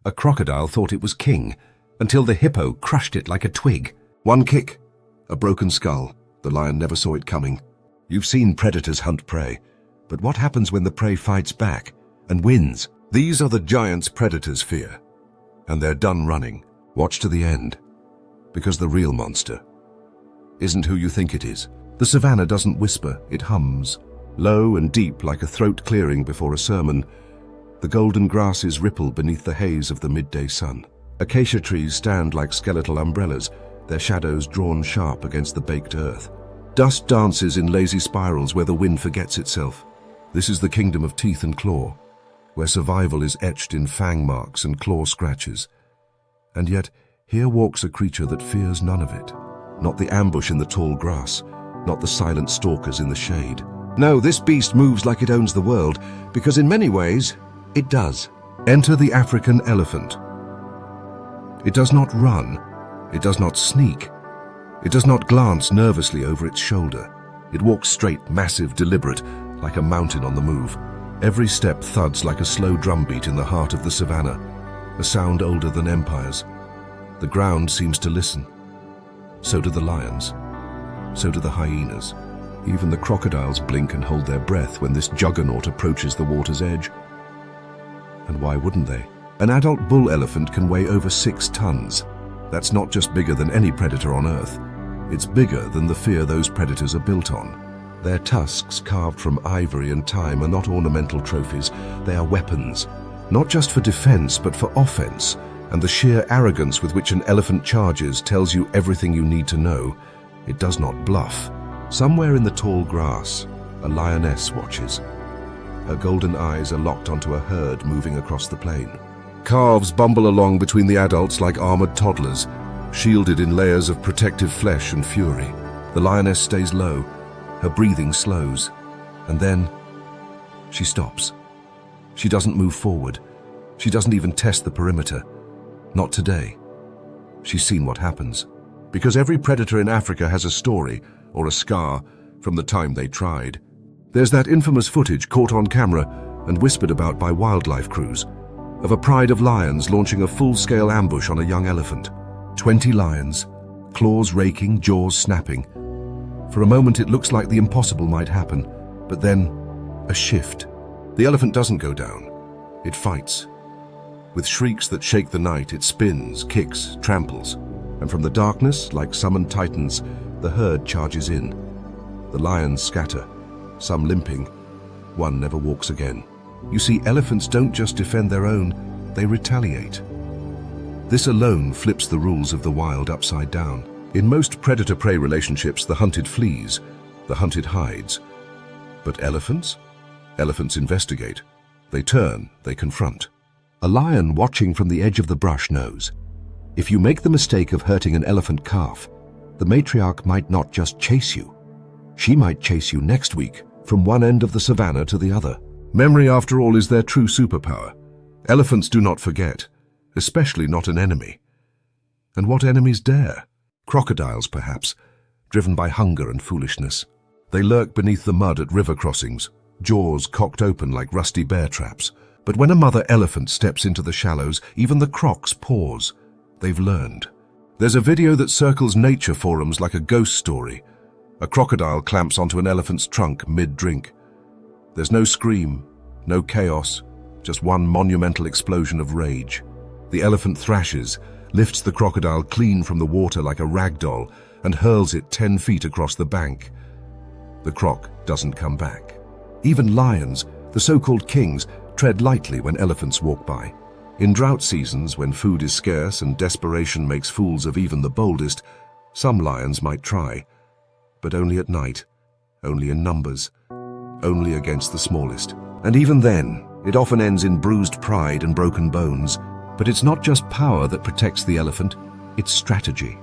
A crocodile thought it was king, until the hippo crushed it like a twig. One kick, a broken skull. The lion never saw it coming. You've seen predators hunt prey, but what happens when the prey fights back and wins? These are the giants predators fear, and they're done running. Watch to the end, because the real monster isn't who you think it is. The savannah doesn't whisper, it hums, low and deep like a throat clearing before a sermon. The golden grasses ripple beneath the haze of the midday sun. Acacia trees stand like skeletal umbrellas, their shadows drawn sharp against the baked earth. Dust dances in lazy spirals where the wind forgets itself. This is the kingdom of teeth and claw, where survival is etched in fang marks and claw scratches. And yet, here walks a creature that fears none of it. Not the ambush in the tall grass, not the silent stalkers in the shade. No, this beast moves like it owns the world, because in many ways, it does. Enter the African elephant. It does not run. It does not sneak. It does not glance nervously over its shoulder. It walks straight, massive, deliberate, like a mountain on the move. Every step thuds like a slow drumbeat in the heart of the savannah, a sound older than empires. The ground seems to listen. So do the lions. So do the hyenas. Even the crocodiles blink and hold their breath when this juggernaut approaches the water's edge. And why wouldn't they? An adult bull elephant can weigh over 6 tons. That's not just bigger than any predator on Earth. It's bigger than the fear those predators are built on. Their tusks, carved from ivory and time, are not ornamental trophies. They are weapons, not just for defense, but for offense. And the sheer arrogance with which an elephant charges tells you everything you need to know. It does not bluff. Somewhere in the tall grass, a lioness watches. Her golden eyes are locked onto a herd moving across the plain. Calves bumble along between the adults like armored toddlers, shielded in layers of protective flesh and fury. The lioness stays low, her breathing slows, and then she stops. She doesn't move forward. She doesn't even test the perimeter. Not today. She's seen what happens. Because every predator in Africa has a story, or a scar, from the time they tried. There's that infamous footage caught on camera and whispered about by wildlife crews, of a pride of lions launching a full-scale ambush on a young elephant. 20 lions, claws raking, jaws snapping. For a moment it looks like the impossible might happen, but then a shift. The elephant doesn't go down. It fights. With shrieks that shake the night, it spins, kicks, tramples. And from the darkness, like summoned titans, the herd charges in. The lions scatter, some limping. One never walks again. You see, elephants don't just defend their own, they retaliate. This alone flips the rules of the wild upside down. In most predator-prey relationships, the hunted flees, the hunted hides. But elephants? Elephants investigate. They turn, they confront. A lion watching from the edge of the brush knows. If you make the mistake of hurting an elephant calf, the matriarch might not just chase you. She might chase you next week, from one end of the savannah to the other. Memory, after all, is their true superpower. Elephants do not forget, especially not an enemy. And what enemies dare? Crocodiles, perhaps, driven by hunger and foolishness. They lurk beneath the mud at river crossings, jaws cocked open like rusty bear traps. But when a mother elephant steps into the shallows, even the crocs pause. They've learned. There's a video that circles nature forums like a ghost story. A crocodile clamps onto an elephant's trunk mid-drink. There's no scream, no chaos, just one monumental explosion of rage. The elephant thrashes, lifts the crocodile clean from the water like a rag doll, and hurls it 10 feet across the bank. The croc doesn't come back. Even lions, the so-called kings, tread lightly when elephants walk by. In drought seasons, when food is scarce and desperation makes fools of even the boldest, some lions might try. But only at night, only in numbers, only against the smallest. And even then, it often ends in bruised pride and broken bones. But it's not just power that protects the elephant, it's strategy.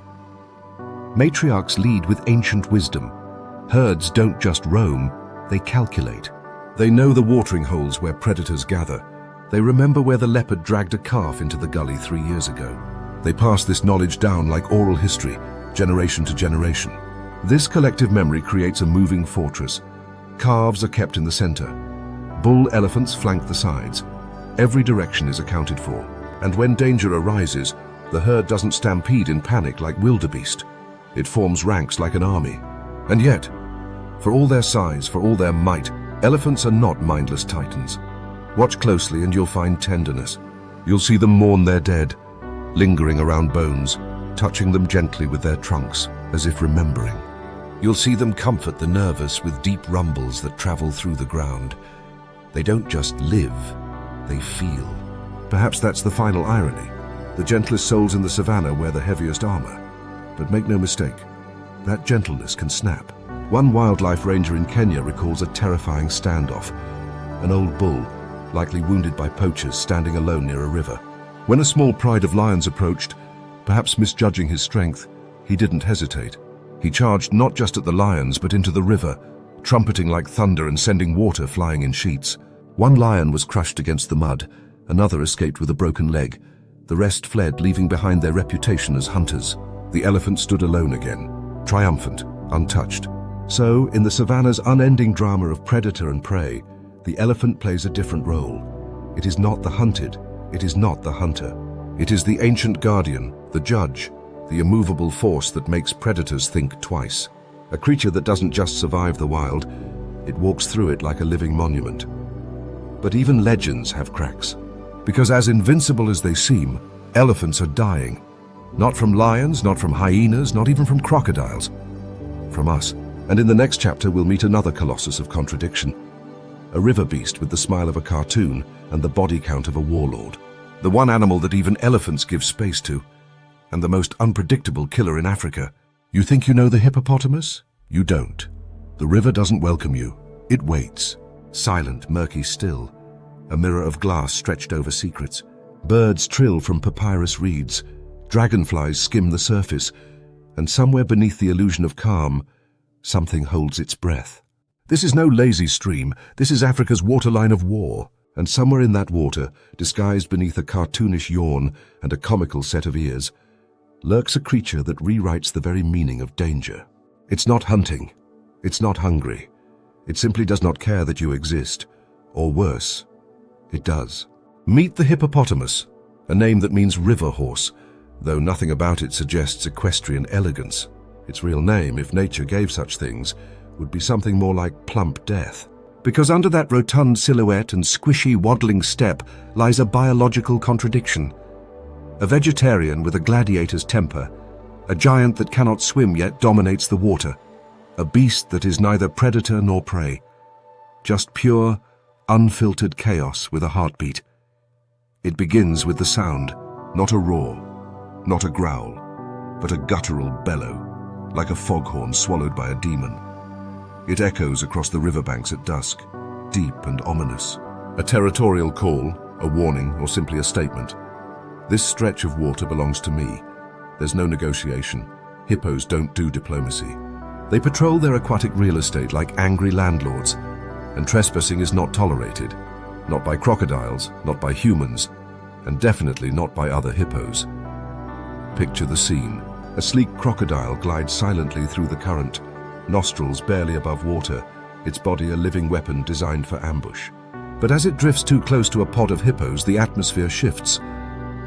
Matriarchs lead with ancient wisdom. Herds don't just roam, they calculate. They know the watering holes where predators gather. They remember where the leopard dragged a calf into the gully 3 years ago. They pass this knowledge down like oral history, generation to generation. This collective memory creates a moving fortress. Calves are kept in the center. Bull elephants flank the sides. Every direction is accounted for. And when danger arises, the herd doesn't stampede in panic like wildebeest. It forms ranks like an army. And yet, for all their size, for all their might, elephants are not mindless titans. Watch closely and you'll find tenderness. You'll see them mourn their dead, lingering around bones, touching them gently with their trunks, as if remembering. You'll see them comfort the nervous with deep rumbles that travel through the ground. They don't just live, they feel. Perhaps that's the final irony. The gentlest souls in the savannah wear the heaviest armor. But make no mistake, that gentleness can snap. One wildlife ranger in Kenya recalls a terrifying standoff. An old bull, likely wounded by poachers, standing alone near a river. When a small pride of lions approached, perhaps misjudging his strength, he didn't hesitate. He charged not just at the lions, but into the river, trumpeting like thunder and sending water flying in sheets. One lion was crushed against the mud, another escaped with a broken leg. The rest fled, leaving behind their reputation as hunters. The elephant stood alone again, triumphant, untouched. So, in the savannah's unending drama of predator and prey, the elephant plays a different role. It is not the hunted, it is not the hunter. It is the ancient guardian, the judge, the immovable force that makes predators think twice. A creature that doesn't just survive the wild, it walks through it like a living monument. But even legends have cracks. Because as invincible as they seem, elephants are dying. Not from lions, not from hyenas, not even from crocodiles. From us. And in the next chapter we'll meet another colossus of contradiction. A river beast with the smile of a cartoon and the body count of a warlord. The one animal that even elephants give space to. And the most unpredictable killer in Africa. You think you know the hippopotamus? You don't. The river doesn't welcome you. It waits. Silent, murky still. A mirror of glass stretched over secrets. Birds trill from papyrus reeds. Dragonflies skim the surface. And somewhere beneath the illusion of calm, something holds its breath. This is no lazy stream. This is Africa's waterline of war. And somewhere in that water, disguised beneath a cartoonish yawn and a comical set of ears, lurks a creature that rewrites the very meaning of danger. It's not hunting. It's not hungry. It simply does not care that you exist. Or worse, it does. Meet the hippopotamus, a name that means river horse, though nothing about it suggests equestrian elegance. Its real name, if nature gave such things, would be something more like plump death. Because under that rotund silhouette and squishy waddling step lies a biological contradiction. A vegetarian with a gladiator's temper, a giant that cannot swim yet dominates the water, a beast that is neither predator nor prey. Just pure, unfiltered chaos with a heartbeat. It begins with the sound, not a roar, not a growl, but a guttural bellow, like a foghorn swallowed by a demon. It echoes across the riverbanks at dusk, deep and ominous. A territorial call, a warning, or simply a statement. This stretch of water belongs to me. There's no negotiation. Hippos don't do diplomacy. They patrol their aquatic real estate like angry landlords, and trespassing is not tolerated. Not by crocodiles, not by humans, and definitely not by other hippos. Picture the scene. A sleek crocodile glides silently through the current, nostrils barely above water, its body a living weapon designed for ambush. But as it drifts too close to a pod of hippos, the atmosphere shifts.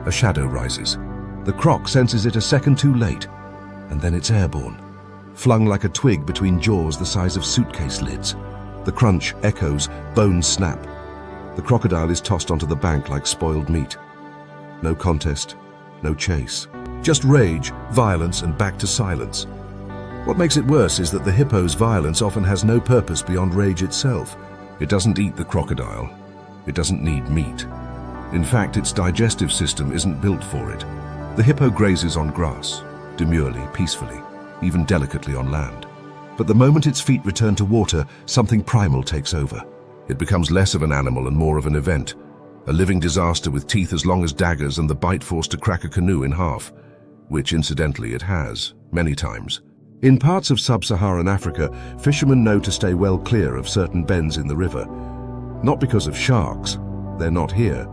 A shadow rises. The croc senses it a second too late, and then it's airborne, flung like a twig between jaws the size of suitcase lids. The crunch echoes, bones snap. The crocodile is tossed onto the bank like spoiled meat. No contest, no chase. Just rage, violence, and back to silence. What makes it worse is that the hippo's violence often has no purpose beyond rage itself. It doesn't eat the crocodile. It doesn't need meat. In fact, its digestive system isn't built for it. The hippo grazes on grass, demurely, peacefully, even delicately on land. But the moment its feet return to water, something primal takes over. It becomes less of an animal and more of an event, a living disaster with teeth as long as daggers and the bite force to crack a canoe in half, which incidentally it has, many times. In parts of sub-Saharan Africa, fishermen know to stay well clear of certain bends in the river. Not because of sharks, they're not here,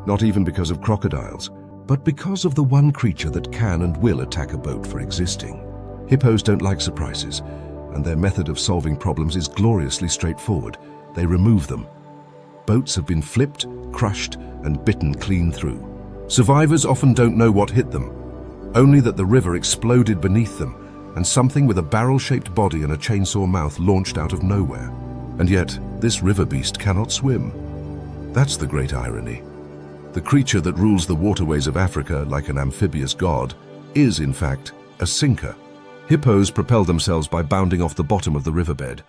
not even because of crocodiles, but because of the one creature that can and will attack a boat for existing. Hippos don't like surprises, and their method of solving problems is gloriously straightforward. They remove them. Boats have been flipped, crushed, and bitten clean through. Survivors often don't know what hit them, only that the river exploded beneath them and something with a barrel-shaped body and a chainsaw mouth launched out of nowhere. And yet, this river beast cannot swim. That's the great irony. The creature that rules the waterways of Africa like an amphibious god is, in fact, a sinker. Hippos propel themselves by bounding off the bottom of the riverbed,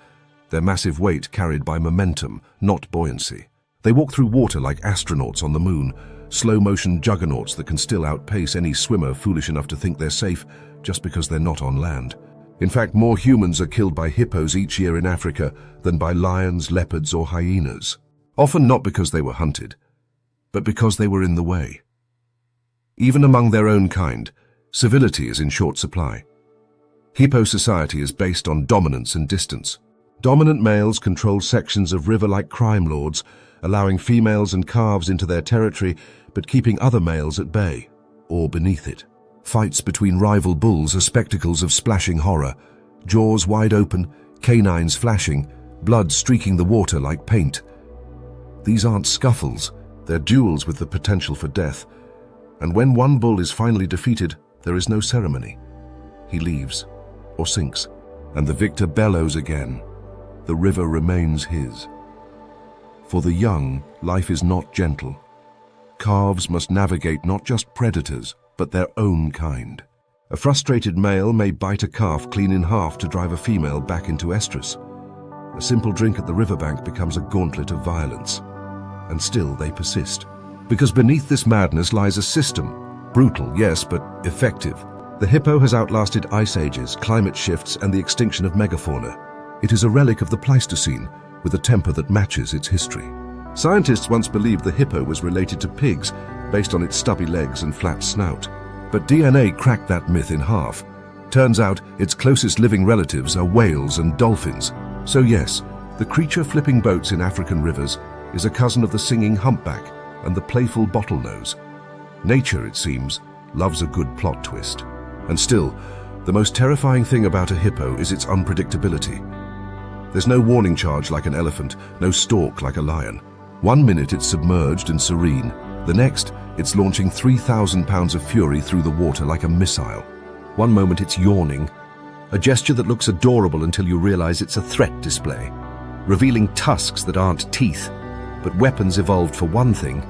their massive weight carried by momentum, not buoyancy. They walk through water like astronauts on the moon, slow-motion juggernauts that can still outpace any swimmer foolish enough to think they're safe just because they're not on land. In fact, more humans are killed by hippos each year in Africa than by lions, leopards, or hyenas. Often not because they were hunted, but because they were in the way. Even among their own kind, civility is in short supply. Hippo society is based on dominance and distance. Dominant males control sections of river like crime lords, allowing females and calves into their territory, but keeping other males at bay, or beneath it. Fights between rival bulls are spectacles of splashing horror, jaws wide open, canines flashing, blood streaking the water like paint. These aren't scuffles, they're duels with the potential for death. And when one bull is finally defeated, there is no ceremony. He leaves, or sinks, and the victor bellows again. The river remains his. For the young, life is not gentle. Calves must navigate not just predators, but their own kind. A frustrated male may bite a calf clean in half to drive a female back into estrus. A simple drink at the riverbank becomes a gauntlet of violence. And still they persist. Because beneath this madness lies a system. Brutal, yes, but effective. The hippo has outlasted ice ages, climate shifts, and the extinction of megafauna. It is a relic of the Pleistocene, with a temper that matches its history. Scientists once believed the hippo was related to pigs, based on its stubby legs and flat snout. But DNA cracked that myth in half. Turns out its closest living relatives are whales and dolphins. So yes, the creature flipping boats in African rivers is a cousin of the singing humpback and the playful bottlenose. Nature, it seems, loves a good plot twist. And still, the most terrifying thing about a hippo is its unpredictability. There's no warning charge like an elephant, no stalk like a lion. One minute it's submerged and serene, the next it's launching 3,000 pounds of fury through the water like a missile. One moment it's yawning, a gesture that looks adorable until you realize it's a threat display, revealing tusks that aren't teeth, but weapons evolved for one thing: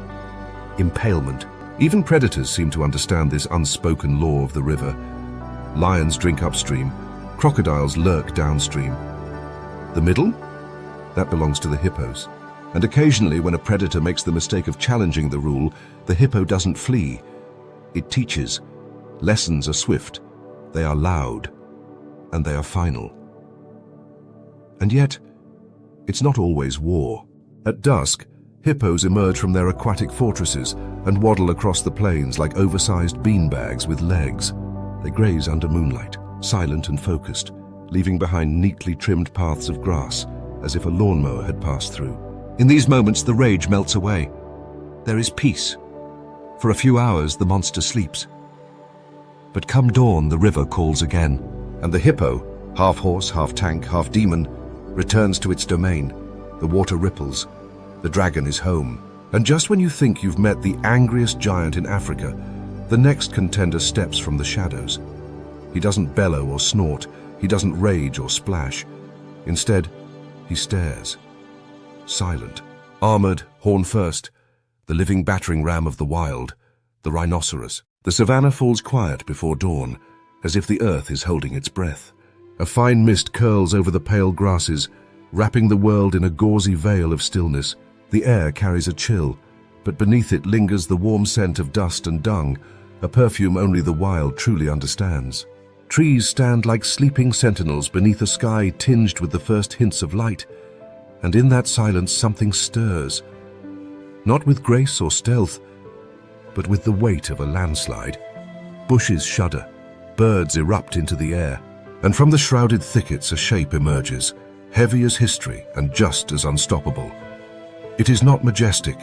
impalement. Even predators seem to understand this unspoken law of the river. Lions drink upstream, crocodiles lurk downstream. The middle? That belongs to the hippos. And occasionally, when a predator makes the mistake of challenging the rule, the hippo doesn't flee. It teaches. Lessons are swift, they are loud, and they are final. And yet, it's not always war. At dusk, hippos emerge from their aquatic fortresses and waddle across the plains like oversized beanbags with legs. They graze under moonlight, silent and focused, leaving behind neatly trimmed paths of grass, as if a lawnmower had passed through. In these moments, the rage melts away. There is peace. For a few hours, the monster sleeps. But come dawn, the river calls again, and the hippo, half horse, half tank, half demon, returns to its domain. The water ripples. The dragon is home. And just when you think you've met the angriest giant in Africa, the next contender steps from the shadows. He doesn't bellow or snort. He doesn't rage or splash. Instead, he stares. Silent, armored, horn first, the living battering ram of the wild, the rhinoceros. The savannah falls quiet before dawn, as if the earth is holding its breath. A fine mist curls over the pale grasses, wrapping the world in a gauzy veil of stillness. The air carries a chill, but beneath it lingers the warm scent of dust and dung, a perfume only the wild truly understands. Trees stand like sleeping sentinels beneath a sky tinged with the first hints of light, and in that silence something stirs, not with grace or stealth, but with the weight of a landslide. Bushes shudder, birds erupt into the air, and from the shrouded thickets a shape emerges, heavy as history and just as unstoppable. It is not majestic,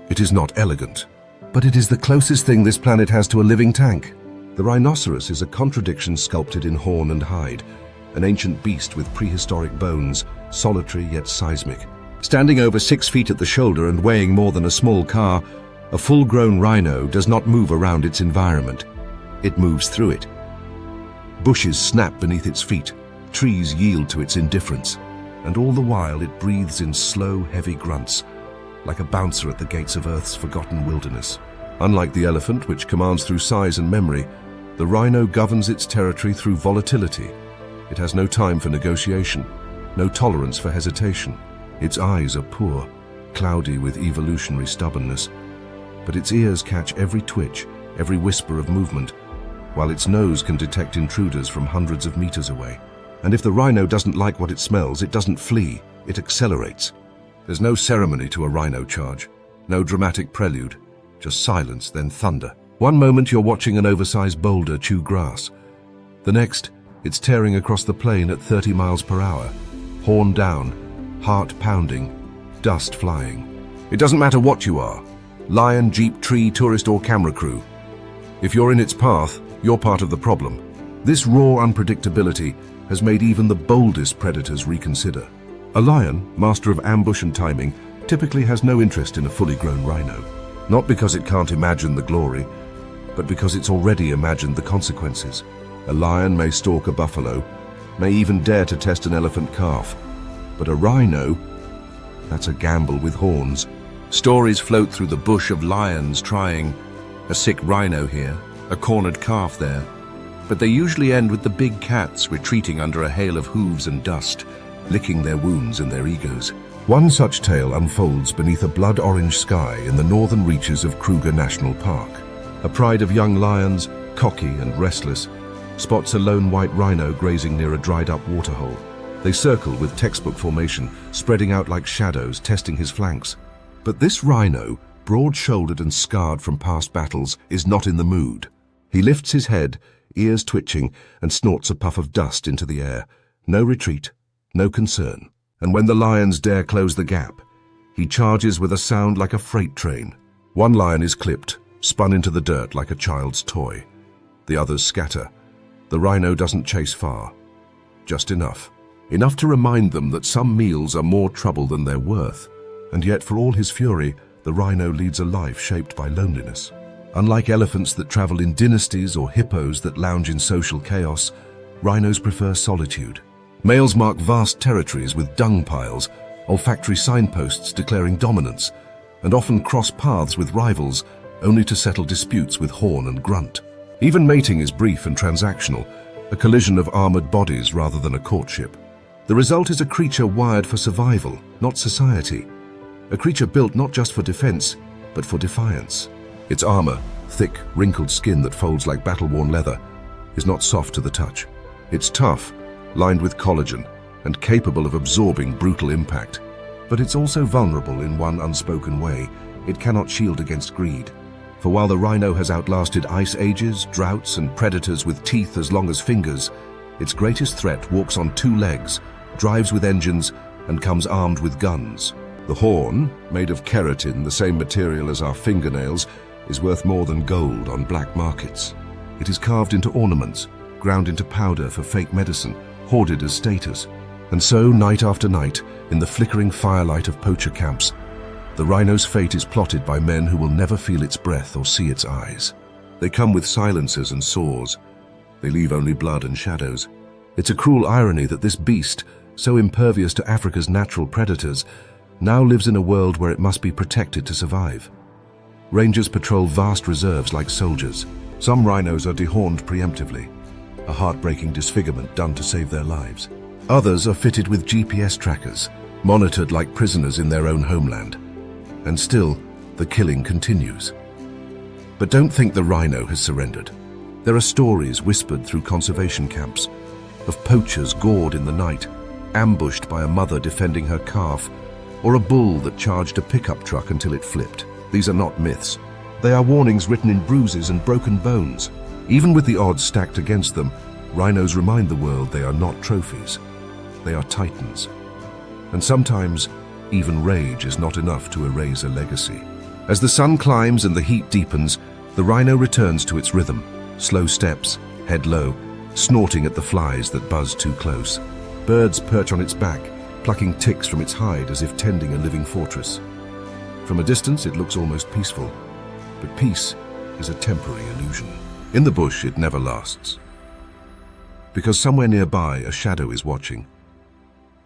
it is not elegant, but it is the closest thing this planet has to a living tank. The rhinoceros is a contradiction sculpted in horn and hide, an ancient beast with prehistoric bones, solitary yet seismic. Standing over 6 feet at the shoulder and weighing more than a small car, A full-grown rhino does not move around its environment. It moves through it. Bushes snap beneath its feet, trees yield to its indifference, and all the while it breathes in slow, heavy grunts, like a bouncer at the gates of Earth's forgotten wilderness. Unlike the elephant, which commands through size and memory, the rhino governs its territory through volatility. It has no time for negotiation, no tolerance for hesitation. Its eyes are poor, cloudy with evolutionary stubbornness, but its ears catch every twitch, every whisper of movement, while its nose can detect intruders from hundreds of meters away. And if the rhino doesn't like what it smells, it doesn't flee, it accelerates. There's no ceremony to a rhino charge, no dramatic prelude, just silence, then thunder. One moment you're watching an oversized boulder chew grass. The next, it's tearing across the plain at 30 miles per hour, horn down, heart pounding, dust flying. It doesn't matter what you are, lion, jeep, tree, tourist, or camera crew. If you're in its path, you're part of the problem. This raw unpredictability has made even the boldest predators reconsider. A lion, master of ambush and timing, typically has no interest in a fully grown rhino. Not because it can't imagine the glory, but because it's already imagined the consequences. A lion may stalk a buffalo, may even dare to test an elephant calf. But a rhino, that's a gamble with horns. Stories float through the bush of lions trying a sick rhino here, a cornered calf there. But they usually end with the big cats retreating under a hail of hooves and dust, licking their wounds and their egos. One such tale unfolds beneath a blood-orange sky in the northern reaches of Kruger National Park. A pride of young lions, cocky and restless, spots a lone white rhino grazing near a dried-up waterhole. They circle with textbook formation, spreading out like shadows, testing his flanks. But this rhino, broad-shouldered and scarred from past battles, is not in the mood. He lifts his head, ears twitching, and snorts a puff of dust into the air. No retreat, no concern. And when the lions dare close the gap, he charges with a sound like a freight train. One lion is clipped, spun into the dirt like a child's toy. The others scatter. The rhino doesn't chase far. Just enough. Enough to remind them that some meals are more trouble than they're worth. And yet, for all his fury, the rhino leads a life shaped by loneliness. Unlike elephants that travel in dynasties or hippos that lounge in social chaos, rhinos prefer solitude. Males mark vast territories with dung piles, olfactory signposts declaring dominance, and often cross paths with rivals only to settle disputes with horn and grunt. Even mating is brief and transactional, a collision of armored bodies rather than a courtship. The result is a creature wired for survival, not society. A creature built not just for defense, but for defiance. Its armor, thick, wrinkled skin that folds like battle-worn leather, is not soft to the touch. It's tough, lined with collagen, and capable of absorbing brutal impact. But it's also vulnerable in one unspoken way. It cannot shield against greed. For while the rhino has outlasted ice ages, droughts, and predators with teeth as long as fingers, its greatest threat walks on two legs, drives with engines, and comes armed with guns. The horn, made of keratin, the same material as our fingernails, is worth more than gold on black markets. It is carved into ornaments, ground into powder for fake medicine, hoarded as status. And so, night after night, in the flickering firelight of poacher camps, the rhino's fate is plotted by men who will never feel its breath or see its eyes. They come with silencers and saws. They leave only blood and shadows. It's a cruel irony that this beast, so impervious to Africa's natural predators, now lives in a world where it must be protected to survive. Rangers patrol vast reserves like soldiers. Some rhinos are dehorned preemptively, a heartbreaking disfigurement done to save their lives. Others are fitted with GPS trackers, monitored like prisoners in their own homeland. And still, the killing continues. But don't think the rhino has surrendered. There are stories whispered through conservation camps of poachers gored in the night, ambushed by a mother defending her calf, or a bull that charged a pickup truck until it flipped. These are not myths. They are warnings written in bruises and broken bones. Even with the odds stacked against them, rhinos remind the world they are not trophies. They are titans. And sometimes, even rage is not enough to erase a legacy. As the sun climbs and the heat deepens, the rhino returns to its rhythm. Slow steps, head low, snorting at the flies that buzz too close. Birds perch on its back, plucking ticks from its hide as if tending a living fortress. From a distance, it looks almost peaceful. But peace is a temporary illusion. In the bush, it never lasts. Because somewhere nearby, a shadow is watching.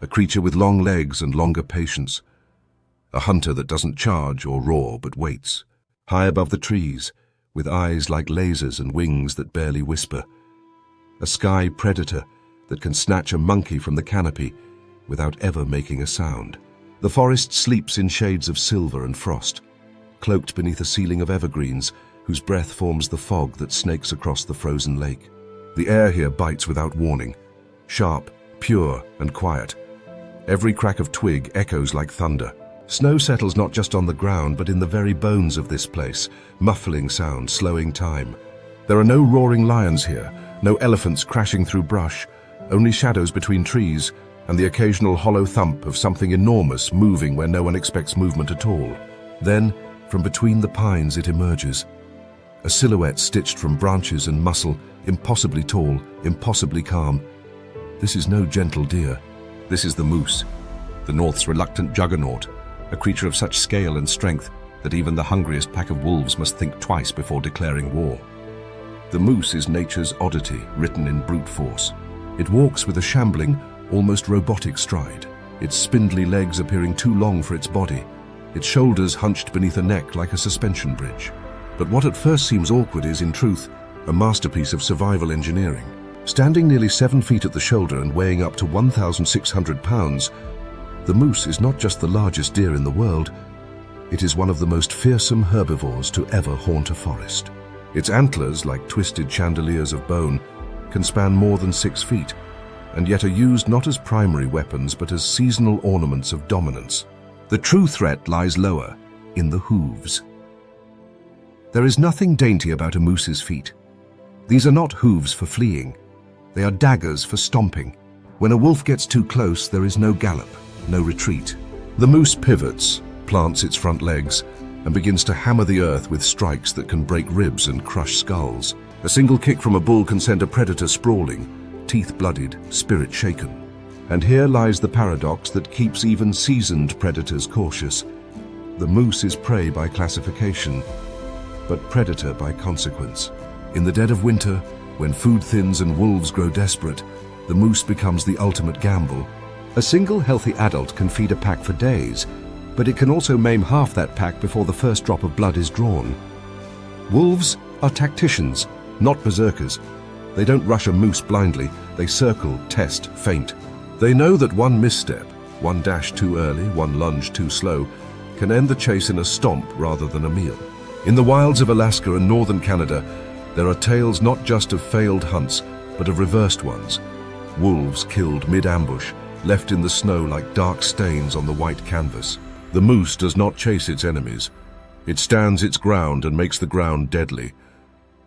A creature with long legs and longer patience. A hunter that doesn't charge or roar but waits. High above the trees, with eyes like lasers and wings that barely whisper. A sky predator that can snatch a monkey from the canopy without ever making a sound. The forest sleeps in shades of silver and frost, cloaked beneath a ceiling of evergreens whose breath forms the fog that snakes across the frozen lake. The air here bites without warning, sharp, pure, and quiet. Every crack of twig echoes like thunder. Snow settles not just on the ground, but in the very bones of this place, muffling sound, slowing time. There are no roaring lions here, no elephants crashing through brush, only shadows between trees, and the occasional hollow thump of something enormous moving where no one expects movement at all. Then, from between the pines it emerges. A silhouette stitched from branches and muscle, impossibly tall, impossibly calm. This is no gentle deer. This is the moose, the North's reluctant juggernaut, a creature of such scale and strength that even the hungriest pack of wolves must think twice before declaring war. The moose is nature's oddity, written in brute force. It walks with a shambling, almost robotic stride, its spindly legs appearing too long for its body, its shoulders hunched beneath a neck like a suspension bridge. But what at first seems awkward is, in truth, a masterpiece of survival engineering. Standing nearly 7 feet at the shoulder and weighing up to 1,600 pounds, the moose is not just the largest deer in the world, it is one of the most fearsome herbivores to ever haunt a forest. Its antlers, like twisted chandeliers of bone, can span more than 6 feet, and yet are used not as primary weapons but as seasonal ornaments of dominance. The true threat lies lower, in the hooves. There is nothing dainty about a moose's feet. These are not hooves for fleeing. They are daggers for stomping. When a wolf gets too close, there is no gallop, no retreat. The moose pivots, plants its front legs, and begins to hammer the earth with strikes that can break ribs and crush skulls. A single kick from a bull can send a predator sprawling, teeth bloodied, spirit shaken. And here lies the paradox that keeps even seasoned predators cautious. The moose is prey by classification, but predator by consequence. In the dead of winter, when food thins and wolves grow desperate, the moose becomes the ultimate gamble. A single healthy adult can feed a pack for days, but it can also maim half that pack before the first drop of blood is drawn. Wolves are tacticians, not berserkers. They don't rush a moose blindly, they circle, test, feint. They know that one misstep, one dash too early, one lunge too slow, can end the chase in a stomp rather than a meal. In the wilds of Alaska and northern Canada, there are tales not just of failed hunts, but of reversed ones. Wolves killed mid-ambush, left in the snow like dark stains on the white canvas. The moose does not chase its enemies. It stands its ground and makes the ground deadly.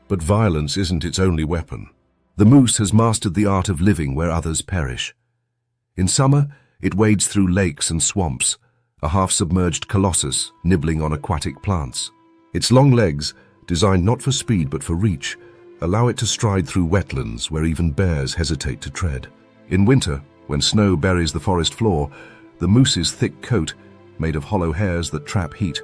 But violence isn't its only weapon. The moose has mastered the art of living where others perish. In summer, it wades through lakes and swamps, a half-submerged colossus nibbling on aquatic plants. Its long legs, designed not for speed but for reach, allow it to stride through wetlands where even bears hesitate to tread. In winter, when snow buries the forest floor, the moose's thick coat, made of hollow hairs that trap heat,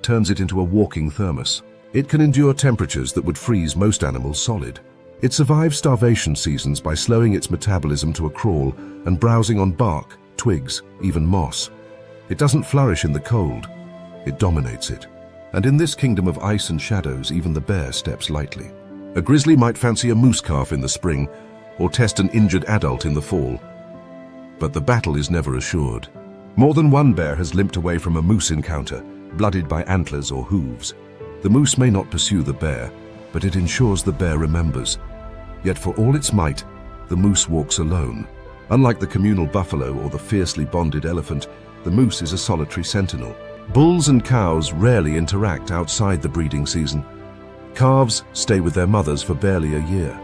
turns it into a walking thermos. It can endure temperatures that would freeze most animals solid. It survives starvation seasons by slowing its metabolism to a crawl and browsing on bark, twigs, even moss. It doesn't flourish in the cold, it dominates it. And in this kingdom of ice and shadows, even the bear steps lightly. A grizzly might fancy a moose calf in the spring, or test an injured adult in the fall. But the battle is never assured. More than one bear has limped away from a moose encounter, blooded by antlers or hooves. The moose may not pursue the bear, but it ensures the bear remembers. Yet for all its might, the moose walks alone. Unlike the communal buffalo or the fiercely bonded elephant, the moose is a solitary sentinel. Bulls and cows rarely interact outside the breeding season. Calves stay with their mothers for barely a year.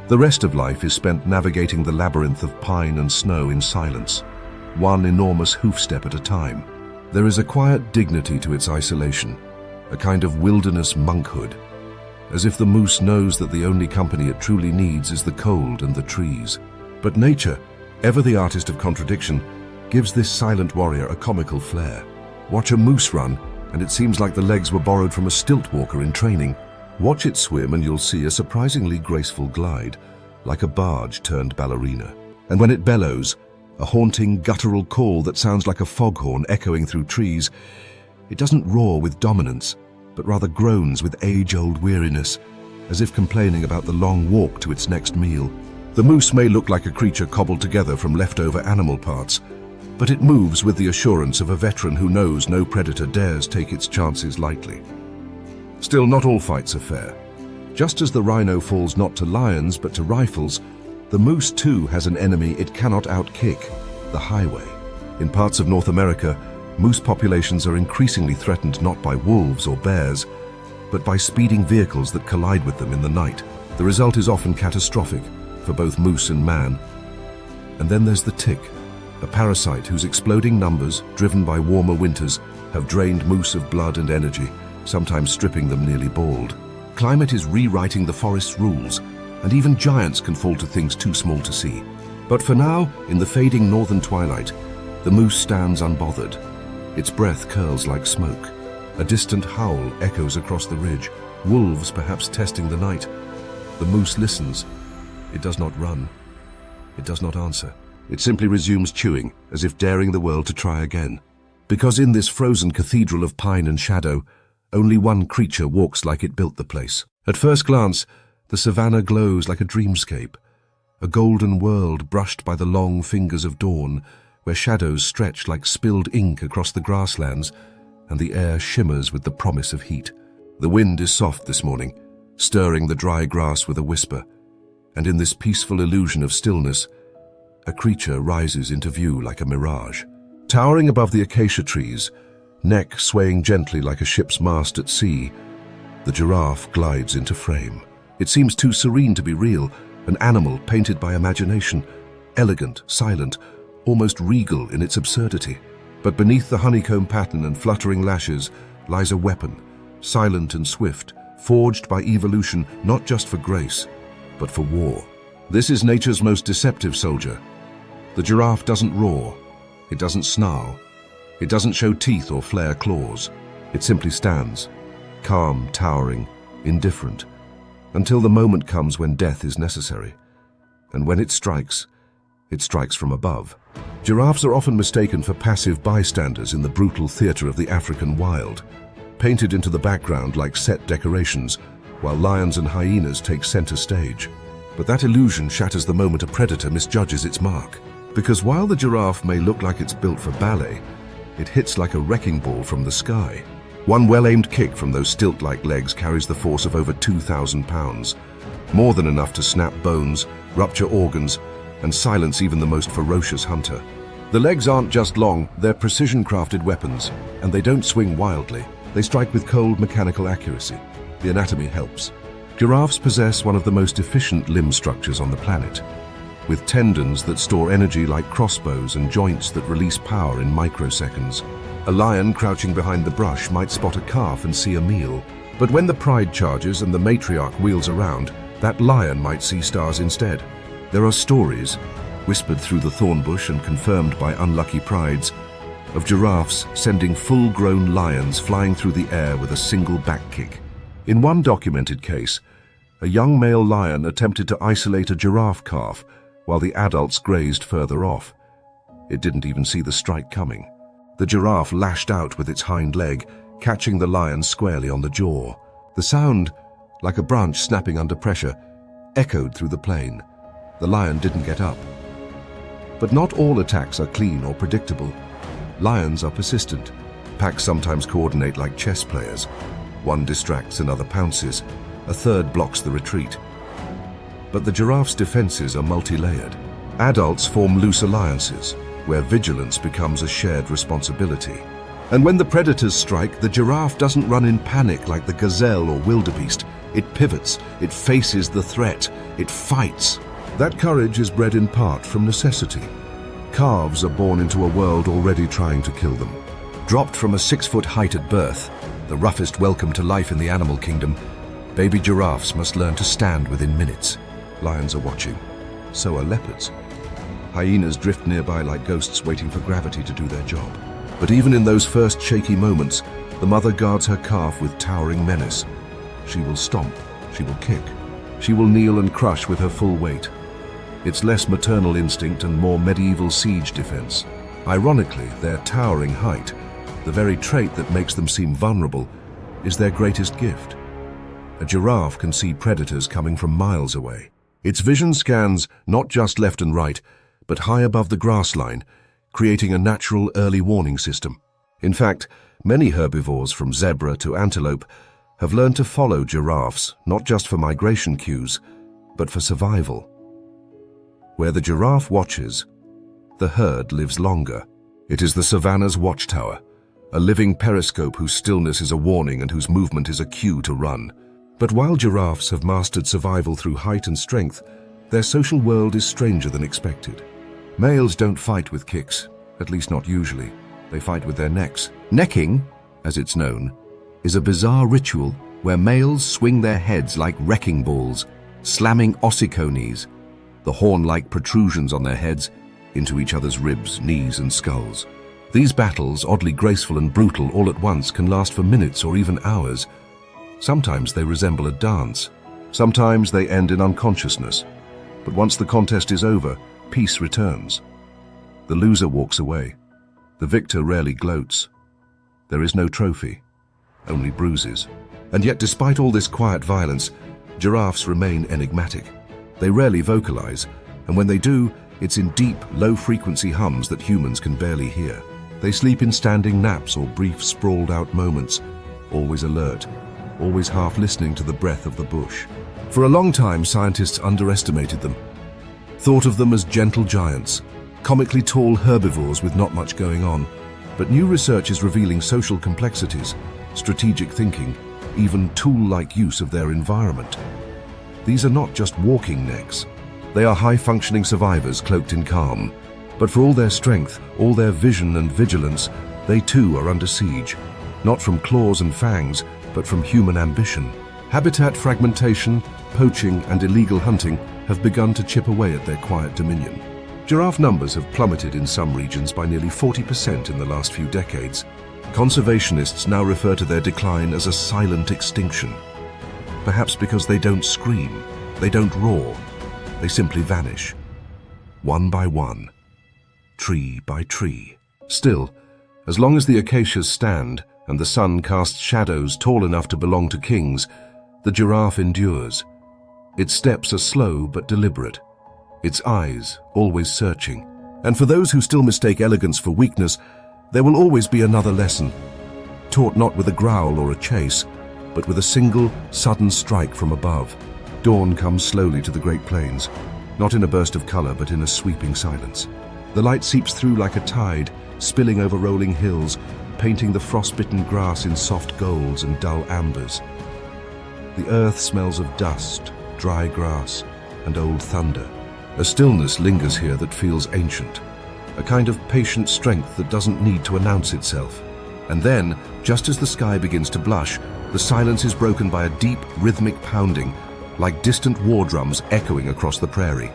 The rest of life is spent navigating the labyrinth of pine and snow in silence, one enormous hoofstep at a time. There is a quiet dignity to its isolation, a kind of wilderness monkhood, as if the moose knows that the only company it truly needs is the cold and the trees. But nature, ever the artist of contradiction, gives this silent warrior a comical flair. Watch a moose run, and it seems like the legs were borrowed from a stilt walker in training. Watch it swim and you'll see a surprisingly graceful glide, like a barge turned ballerina. And when it bellows, a haunting guttural call that sounds like a foghorn echoing through trees, it doesn't roar with dominance, but rather groans with age-old weariness, as if complaining about the long walk to its next meal. The moose may look like a creature cobbled together from leftover animal parts, but it moves with the assurance of a veteran who knows no predator dares take its chances lightly. Still, not all fights are fair. Just as the rhino falls not to lions but to rifles, the moose too has an enemy it cannot outkick: the highway. In parts of North America, moose populations are increasingly threatened not by wolves or bears, but by speeding vehicles that collide with them in the night. The result is often catastrophic for both moose and man. And then there's the tick, a parasite whose exploding numbers, driven by warmer winters, have drained moose of blood and energy, sometimes stripping them nearly bald. Climate is rewriting the forest's rules, and even giants can fall to things too small to see. But for now, in the fading northern twilight, the moose stands unbothered. Its breath curls like smoke. A distant howl echoes across the ridge, wolves perhaps testing the night. The moose listens. It does not run. It does not answer. It simply resumes chewing, as if daring the world to try again. Because in this frozen cathedral of pine and shadow, only one creature walks like it built the place. At first glance, the savanna glows like a dreamscape, a golden world brushed by the long fingers of dawn, where shadows stretch like spilled ink across the grasslands, and the air shimmers with the promise of heat. The wind is soft this morning, stirring the dry grass with a whisper, and in this peaceful illusion of stillness, a creature rises into view like a mirage. Towering above the acacia trees, neck swaying gently like a ship's mast at sea, the giraffe glides into frame. It seems too serene to be real, an animal painted by imagination, elegant, silent, almost regal in its absurdity. But beneath the honeycomb pattern and fluttering lashes lies a weapon, silent and swift, forged by evolution not just for grace, but for war. This is nature's most deceptive soldier. The giraffe doesn't roar, it doesn't snarl, it doesn't show teeth or flare claws. It simply stands, calm, towering, indifferent, until the moment comes when death is necessary. And when it strikes from above. Giraffes are often mistaken for passive bystanders in the brutal theater of the African wild, painted into the background like set decorations, while lions and hyenas take center stage. But that illusion shatters the moment a predator misjudges its mark. Because while the giraffe may look like it's built for ballet, it hits like a wrecking ball from the sky. One well-aimed kick from those stilt-like legs carries the force of over 2,000 pounds, more than enough to snap bones, rupture organs, and silence even the most ferocious hunter. The legs aren't just long, they're precision-crafted weapons, and they don't swing wildly. They strike with cold mechanical accuracy. The anatomy helps. Giraffes possess one of the most efficient limb structures on the planet, with tendons that store energy like crossbows and joints that release power in microseconds. A lion crouching behind the brush might spot a calf and see a meal. But when the pride charges and the matriarch wheels around, that lion might see stars instead. There are stories, whispered through the thorn bush and confirmed by unlucky prides, of giraffes sending full-grown lions flying through the air with a single back kick. In one documented case, a young male lion attempted to isolate a giraffe calf while the adults grazed further off. It didn't even see the strike coming. The giraffe lashed out with its hind leg, catching the lion squarely on the jaw. The sound, like a branch snapping under pressure, echoed through the plain. The lion didn't get up. But not all attacks are clean or predictable. Lions are persistent. Packs sometimes coordinate like chess players. One distracts, another pounces. A third blocks the retreat. But the giraffe's defenses are multi-layered. Adults form loose alliances, where vigilance becomes a shared responsibility. And when the predators strike, the giraffe doesn't run in panic like the gazelle or wildebeest. It pivots, it faces the threat, it fights. That courage is bred in part from necessity. Calves are born into a world already trying to kill them. Dropped from a 6-foot height at birth, the roughest welcome to life in the animal kingdom, baby giraffes must learn to stand within minutes. Lions are watching. So are leopards. Hyenas drift nearby like ghosts waiting for gravity to do their job. But even in those first shaky moments, The mother guards her calf with towering menace. She will stomp, she will kick, she will kneel and crush with her full weight. It's less maternal instinct and more medieval siege defense. Ironically, their towering height, the very trait that makes them seem vulnerable, is their greatest gift. A giraffe can see predators coming from miles away. Its vision scans not just left and right, but high above the grass line, creating a natural early warning system. In fact, many herbivores from zebra to antelope have learned to follow giraffes, not just for migration cues, but for survival. Where the giraffe watches, the herd lives longer. It is the savanna's watchtower, a living periscope whose stillness is a warning and whose movement is a cue to run. But while giraffes have mastered survival through height and strength, their social world is stranger than expected. Males don't fight with kicks, at least not usually. They fight with their necks. Necking, as it's known, is a bizarre ritual where males swing their heads like wrecking balls, slamming ossiconies, the horn-like protrusions on their heads, into each other's ribs, knees, and skulls. These battles, oddly graceful and brutal all at once, can last for minutes or even hours. Sometimes they resemble a dance. Sometimes they end in unconsciousness. But once the contest is over, peace returns. The loser walks away. The victor rarely gloats. There is no trophy, only bruises. And yet, despite all this quiet violence, giraffes remain enigmatic. They rarely vocalize, and when they do, it's in deep, low-frequency hums that humans can barely hear. They sleep in standing naps or brief, sprawled-out moments, always alert, always half listening to the breath of the bush. For a long time, scientists underestimated them, thought of them as gentle giants, comically tall herbivores with not much going on. But new research is revealing social complexities, strategic thinking, even tool-like use of their environment. These are not just walking necks. They are high-functioning survivors cloaked in calm. But for all their strength, all their vision and vigilance, they too are under siege, not from claws and fangs, but from human ambition. Habitat fragmentation, poaching, and illegal hunting have begun to chip away at their quiet dominion. Giraffe numbers have plummeted in some regions by nearly 40% in the last few decades. Conservationists now refer to their decline as a silent extinction. Perhaps because they don't scream, they don't roar, they simply vanish. One by one, tree by tree. Still, as long as the acacias stand and the sun casts shadows tall enough to belong to kings, the giraffe endures. Its steps are slow but deliberate, its eyes always searching. And for those who still mistake elegance for weakness, there will always be another lesson, taught not with a growl or a chase, but with a single, sudden strike from above. Dawn comes slowly to the Great Plains, not in a burst of color, but in a sweeping silence. The light seeps through like a tide, spilling over rolling hills, painting the frost-bitten grass in soft golds and dull ambers. The earth smells of dust, dry grass, and old thunder. A stillness lingers here that feels ancient, a kind of patient strength that doesn't need to announce itself. And then, just as the sky begins to blush, the silence is broken by a deep, rhythmic pounding, like distant war drums echoing across the prairie.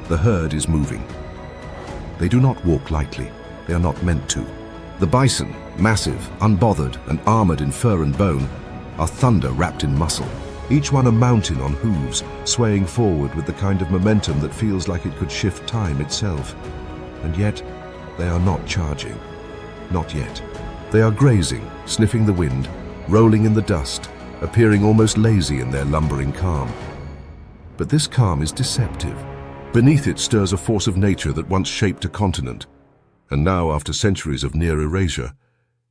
The herd is moving. They do not walk lightly. They are not meant to. The bison, massive, unbothered, and armored in fur and bone, are thunder wrapped in muscle. Each one a mountain on hooves, swaying forward with the kind of momentum that feels like it could shift time itself. And yet, they are not charging. Not yet. They are grazing, sniffing the wind, rolling in the dust, appearing almost lazy in their lumbering calm. But this calm is deceptive. Beneath it stirs a force of nature that once shaped a continent, and now, after centuries of near erasure,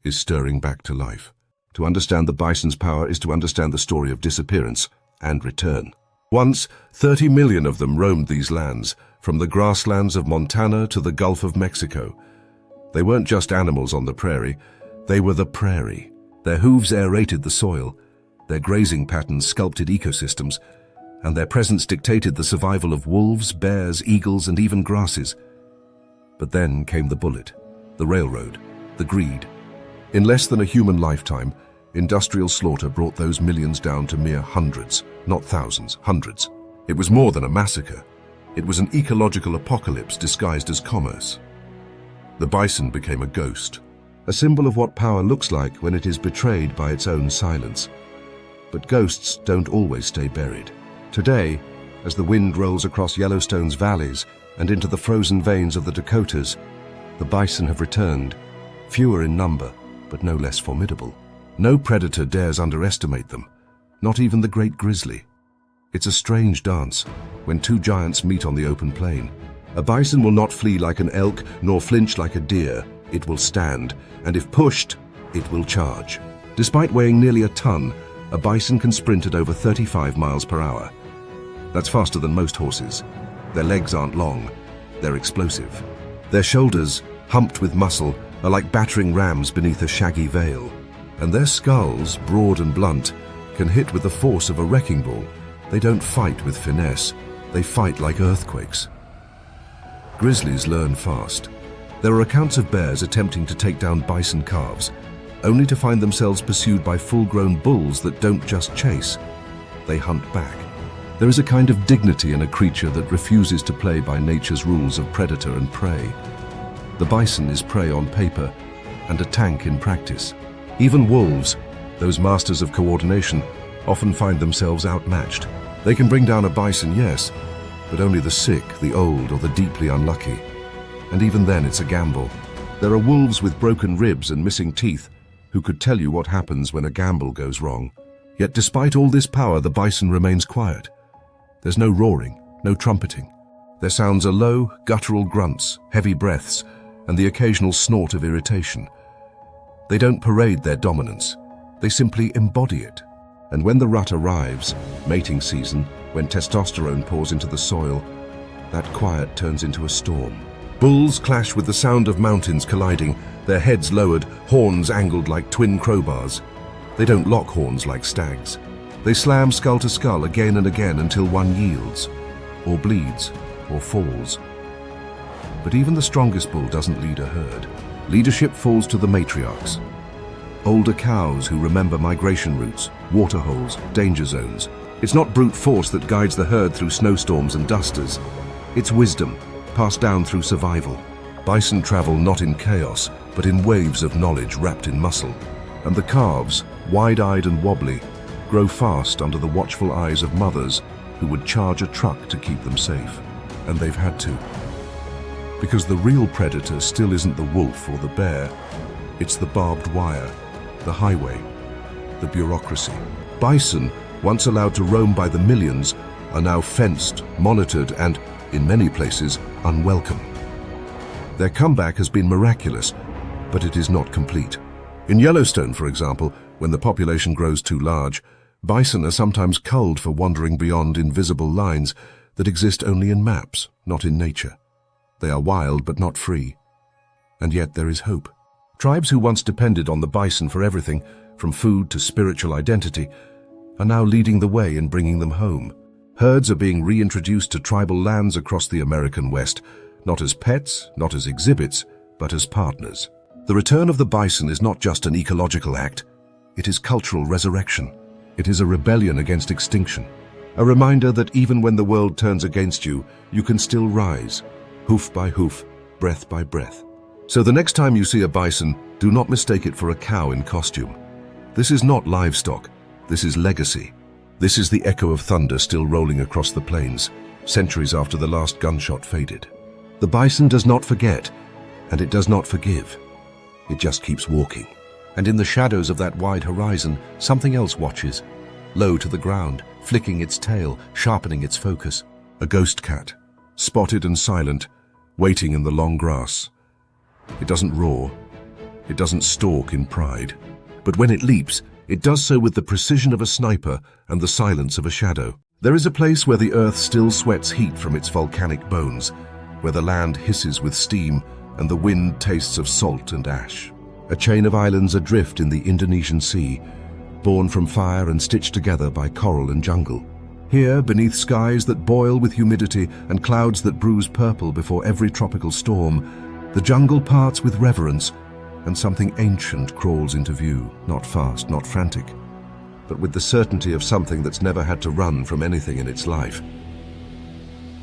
is stirring back to life. To understand the bison's power is to understand the story of disappearance and return. Once, 30 million of them roamed these lands, from the grasslands of Montana to the Gulf of Mexico. They weren't just animals on the prairie, they were the prairie. Their hooves aerated the soil, their grazing patterns sculpted ecosystems, and their presence dictated the survival of wolves, bears, eagles, and even grasses. But then came the bullet, the railroad, the greed. In less than a human lifetime, industrial slaughter brought those millions down to mere hundreds, not thousands, hundreds. It was more than a massacre. It was an ecological apocalypse disguised as commerce. The bison became a ghost, a symbol of what power looks like when it is betrayed by its own silence. But ghosts don't always stay buried. Today, as the wind rolls across Yellowstone's valleys and into the frozen veins of the Dakotas, the bison have returned, fewer in number, but no less formidable. No predator dares underestimate them, not even the great grizzly. It's a strange dance when two giants meet on the open plain. A bison will not flee like an elk, nor flinch like a deer. It will stand, and if pushed, it will charge. Despite weighing nearly a ton, a bison can sprint at over 35 miles per hour. That's faster than most horses. Their legs aren't long, they're explosive. Their shoulders, humped with muscle, are like battering rams beneath a shaggy veil. And their skulls, broad and blunt, can hit with the force of a wrecking ball. They don't fight with finesse, they fight like earthquakes. Grizzlies learn fast. There are accounts of bears attempting to take down bison calves, only to find themselves pursued by full-grown bulls that don't just chase, they hunt back. There is a kind of dignity in a creature that refuses to play by nature's rules of predator and prey. The bison is prey on paper and a tank in practice. Even wolves, those masters of coordination, often find themselves outmatched. They can bring down a bison, yes, but only the sick, the old, or the deeply unlucky. And even then it's a gamble. There are wolves with broken ribs and missing teeth who could tell you what happens when a gamble goes wrong. Yet despite all this power, the bison remains quiet. There's no roaring, no trumpeting. Their sounds are low, guttural grunts, heavy breaths, and the occasional snort of irritation. They don't parade their dominance, they simply embody it. And when the rut arrives, mating season, when testosterone pours into the soil, that quiet turns into a storm. Bulls clash with the sound of mountains colliding, their heads lowered, horns angled like twin crowbars. They don't lock horns like stags. They slam skull to skull again and again until one yields, or bleeds, or falls. But even the strongest bull doesn't lead a herd. Leadership falls to the matriarchs. Older cows who remember migration routes, water holes, danger zones. It's not brute force that guides the herd through snowstorms and dusters. It's wisdom, passed down through survival. Bison travel not in chaos, but in waves of knowledge wrapped in muscle. And the calves, wide-eyed and wobbly, grow fast under the watchful eyes of mothers who would charge a truck to keep them safe. And they've had to. Because the real predator still isn't the wolf or the bear. It's the barbed wire, the highway, the bureaucracy. Bison, once allowed to roam by the millions, are now fenced, monitored, and, in many places, unwelcome. Their comeback has been miraculous, but it is not complete. In Yellowstone, for example, when the population grows too large, bison are sometimes culled for wandering beyond invisible lines that exist only in maps, not in nature. They are wild but not free. And yet there is hope. Tribes who once depended on the bison for everything, from food to spiritual identity, are now leading the way in bringing them home. Herds are being reintroduced to tribal lands across the American West, not as pets, not as exhibits, but as partners. The return of the bison is not just an ecological act, it is cultural resurrection. It is a rebellion against extinction. A reminder that even when the world turns against you, you can still rise, hoof by hoof, breath by breath. So the next time you see a bison, do not mistake it for a cow in costume. This is not livestock, this is legacy. This is the echo of thunder still rolling across the plains, centuries after the last gunshot faded. The bison does not forget, and it does not forgive. It just keeps walking. And in the shadows of that wide horizon, something else watches, low to the ground, flicking its tail, sharpening its focus. A ghost cat, spotted and silent, waiting in the long grass. It doesn't roar. It doesn't stalk in pride. But when it leaps, it does so with the precision of a sniper and the silence of a shadow. There is a place where the earth still sweats heat from its volcanic bones, where the land hisses with steam and the wind tastes of salt and ash. A chain of islands adrift in the Indonesian Sea, born from fire and stitched together by coral and jungle. Here, beneath skies that boil with humidity and clouds that bruise purple before every tropical storm, the jungle parts with reverence, and something ancient crawls into view, not fast, not frantic, but with the certainty of something that's never had to run from anything in its life.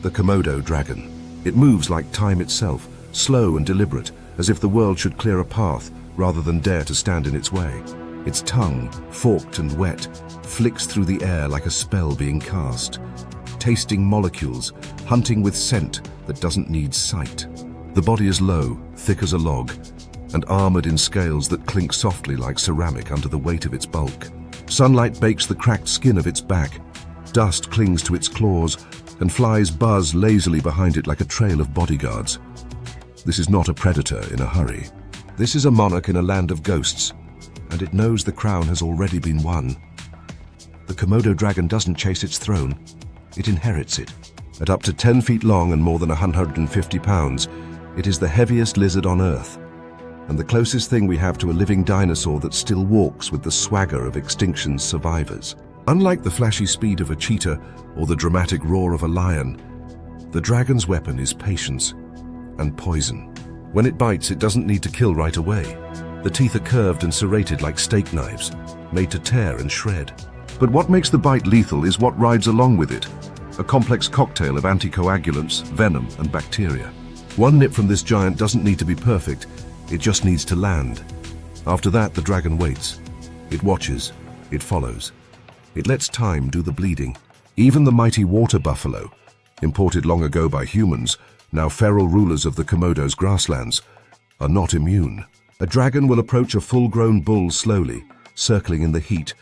The Komodo dragon. It moves like time itself, slow and deliberate, as if the world should clear a path, rather than dare to stand in its way. Its tongue, forked and wet, flicks through the air like a spell being cast, tasting molecules, hunting with scent that doesn't need sight. The body is low, thick as a log, and armored in scales that clink softly like ceramic under the weight of its bulk. Sunlight bakes the cracked skin of its back, dust clings to its claws, and flies buzz lazily behind it like a trail of bodyguards. This is not a predator in a hurry. This is a monarch in a land of ghosts, and it knows the crown has already been won. The Komodo dragon doesn't chase its throne, it inherits it. At up to 10 feet long and more than 150 pounds, it is the heaviest lizard on Earth, and the closest thing we have to a living dinosaur that still walks with the swagger of extinction's survivors. Unlike the flashy speed of a cheetah or the dramatic roar of a lion, the dragon's weapon is patience and poison. When it bites, it doesn't need to kill right away. The teeth are curved and serrated like steak knives, made to tear and shred. But what makes the bite lethal is what rides along with it, a complex cocktail of anticoagulants, venom, and bacteria. One nip from this giant doesn't need to be perfect, it just needs to land. After that, the dragon waits. It watches, it follows. It lets time do the bleeding. Even the mighty water buffalo, imported long ago by humans, now feral rulers of the Komodo's grasslands, are not immune. A dragon will approach a full-grown bull slowly, circling in the heat,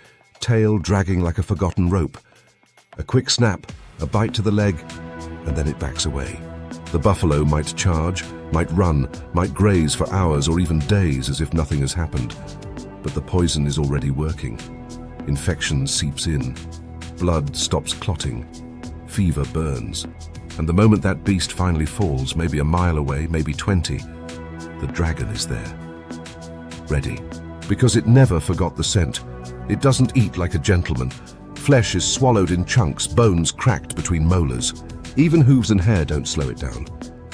tail dragging like a forgotten rope. A quick snap, a bite to the leg, and then it backs away. The buffalo might charge, might run, might graze for hours or even days as if nothing has happened. But the poison is already working. Infection seeps in. Blood stops clotting. Fever burns. And the moment that beast finally falls, maybe a mile away, maybe 20, the dragon is there. Ready. Because it never forgot the scent. It doesn't eat like a gentleman. Flesh is swallowed in chunks, bones cracked between molars. Even hooves and hair don't slow it down.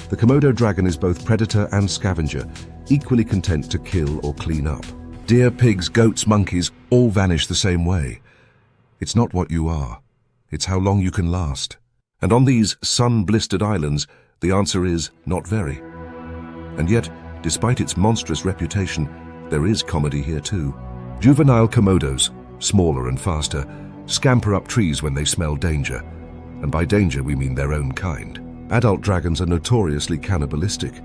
The Komodo dragon is both predator and scavenger, equally content to kill or clean up. Deer, pigs, goats, monkeys, all vanish the same way. It's not what you are. It's how long you can last. And on these sun-blistered islands, the answer is not very. And yet, despite its monstrous reputation, there is comedy here too. Juvenile Komodos, smaller and faster, scamper up trees when they smell danger. And by danger we mean their own kind. Adult dragons are notoriously cannibalistic.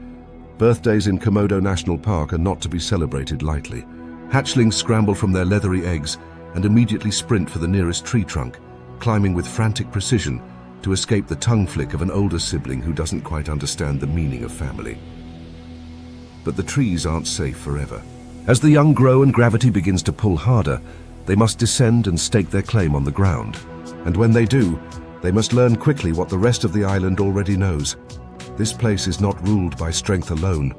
Birthdays in Komodo National Park are not to be celebrated lightly. Hatchlings scramble from their leathery eggs and immediately sprint for the nearest tree trunk, climbing with frantic precision to escape the tongue flick of an older sibling who doesn't quite understand the meaning of family. But the trees aren't safe forever. As the young grow and gravity begins to pull harder, they must descend and stake their claim on the ground. And when they do, they must learn quickly what the rest of the island already knows. This place is not ruled by strength alone,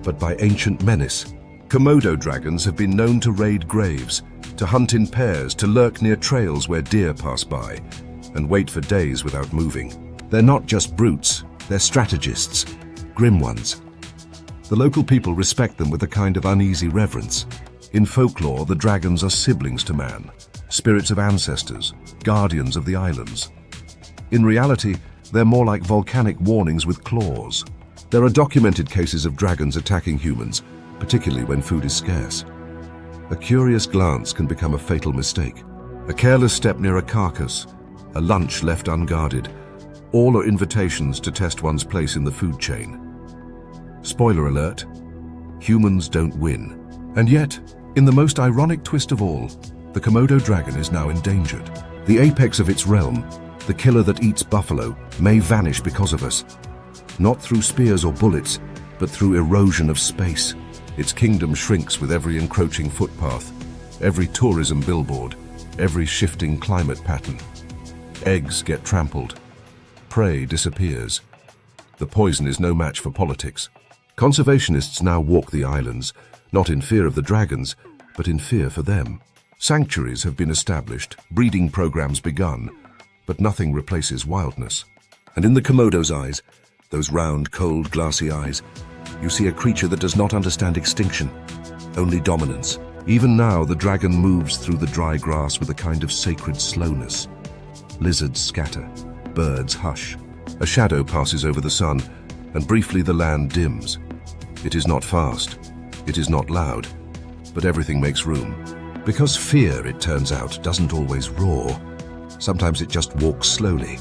but by ancient menace. Komodo dragons have been known to raid graves, to hunt in pairs, to lurk near trails where deer pass by, and wait for days without moving. They're not just brutes, they're strategists, grim ones. The local people respect them with a kind of uneasy reverence. In folklore, the dragons are siblings to man, spirits of ancestors, guardians of the islands. In reality, they're more like volcanic warnings with claws. There are documented cases of dragons attacking humans, particularly when food is scarce. A curious glance can become a fatal mistake. A careless step near a carcass, a lunch left unguarded, all are invitations to test one's place in the food chain. Spoiler alert, humans don't win. And yet, in the most ironic twist of all, the Komodo dragon is now endangered. The apex of its realm, the killer that eats buffalo, may vanish because of us. Not through spears or bullets, but through erosion of space. Its kingdom shrinks with every encroaching footpath, every tourism billboard, every shifting climate pattern. Eggs get trampled. Prey disappears. The poison is no match for politics. Conservationists now walk the islands, not in fear of the dragons, but in fear for them. Sanctuaries have been established, breeding programs begun, but nothing replaces wildness. And in the Komodo's eyes, those round, cold, glassy eyes, you see a creature that does not understand extinction, only dominance. Even now, the dragon moves through the dry grass with a kind of sacred slowness. Lizards scatter, birds hush. A shadow passes over the sun, and briefly the land dims. It is not fast, it is not loud, but everything makes room. Because fear, it turns out, doesn't always roar. Sometimes it just walks slowly,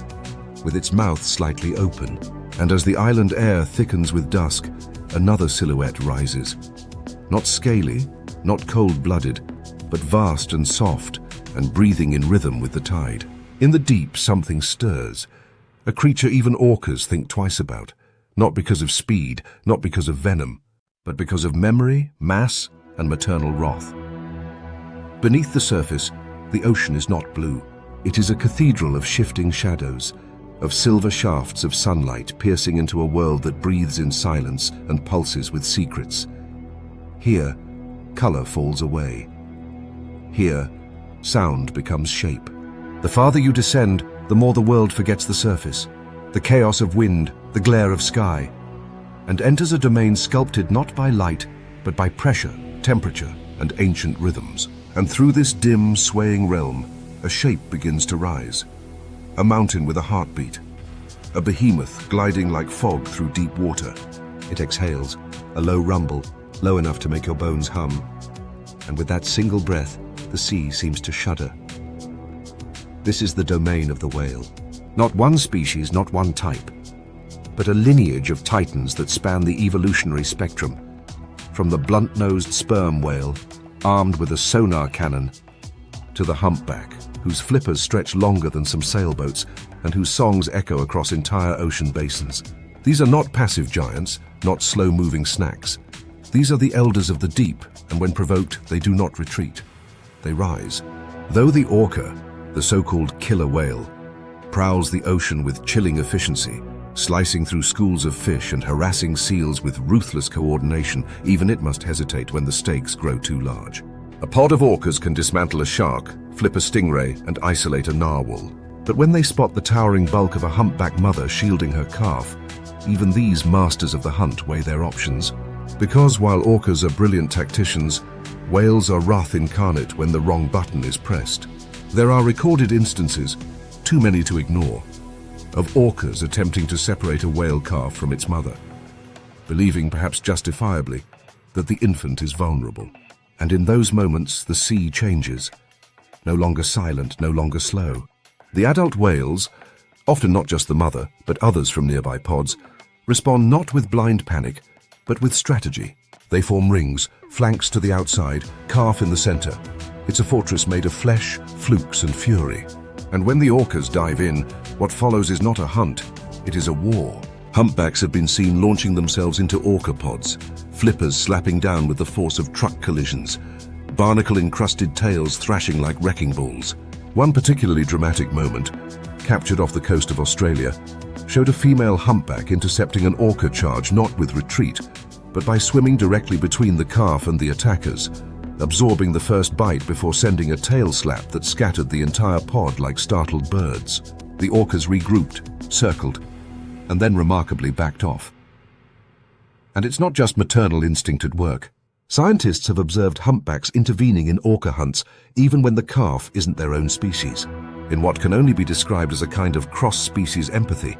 with its mouth slightly open. And as the island air thickens with dusk, another silhouette rises. Not scaly, not cold-blooded, but vast and soft, and breathing in rhythm with the tide. In the deep, something stirs. A creature even orcas think twice about. Not because of speed, not because of venom, but because of memory, mass, and maternal wrath. Beneath the surface, the ocean is not blue. It is a cathedral of shifting shadows, of silver shafts of sunlight piercing into a world that breathes in silence and pulses with secrets. Here, color falls away. Here, sound becomes shape. The farther you descend, the more the world forgets the surface, the chaos of wind, the glare of sky, and enters a domain sculpted not by light, but by pressure, temperature, and ancient rhythms. And through this dim, swaying realm, a shape begins to rise. A mountain with a heartbeat. A behemoth gliding like fog through deep water. It exhales, a low rumble, low enough to make your bones hum. And with that single breath, the sea seems to shudder. This is the domain of the whale. Not one species, not one type, but a lineage of titans that span the evolutionary spectrum. From the blunt-nosed sperm whale, armed with a sonar cannon, to the humpback, whose flippers stretch longer than some sailboats and whose songs echo across entire ocean basins. These are not passive giants, not slow-moving snacks. These are the elders of the deep, and when provoked, they do not retreat. They rise. Though the orca, the so-called killer whale, prowls the ocean with chilling efficiency, slicing through schools of fish and harassing seals with ruthless coordination, even it must hesitate when the stakes grow too large. A pod of orcas can dismantle a shark, flip a stingray, and isolate a narwhal. But when they spot the towering bulk of a humpback mother shielding her calf, even these masters of the hunt weigh their options. Because while orcas are brilliant tacticians, whales are wrath incarnate when the wrong button is pressed. There are recorded instances, too many to ignore, of orcas attempting to separate a whale calf from its mother, believing perhaps justifiably that the infant is vulnerable. And in those moments, the sea changes. No longer silent, no longer slow. The adult whales, often not just the mother, but others from nearby pods, respond not with blind panic, but with strategy. They form rings, flanks to the outside, calf in the center. It's a fortress made of flesh, flukes, and fury. And when the orcas dive in, what follows is not a hunt, it is a war. Humpbacks have been seen launching themselves into orca pods, flippers slapping down with the force of truck collisions, barnacle-encrusted tails thrashing like wrecking balls. One particularly dramatic moment, captured off the coast of Australia, showed a female humpback intercepting an orca charge not with retreat, but by swimming directly between the calf and the attackers, absorbing the first bite before sending a tail slap that scattered the entire pod like startled birds. The orcas regrouped, circled, and then remarkably backed off. And it's not just maternal instinct at work. Scientists have observed humpbacks intervening in orca hunts even when the calf isn't their own species, in what can only be described as a kind of cross-species empathy,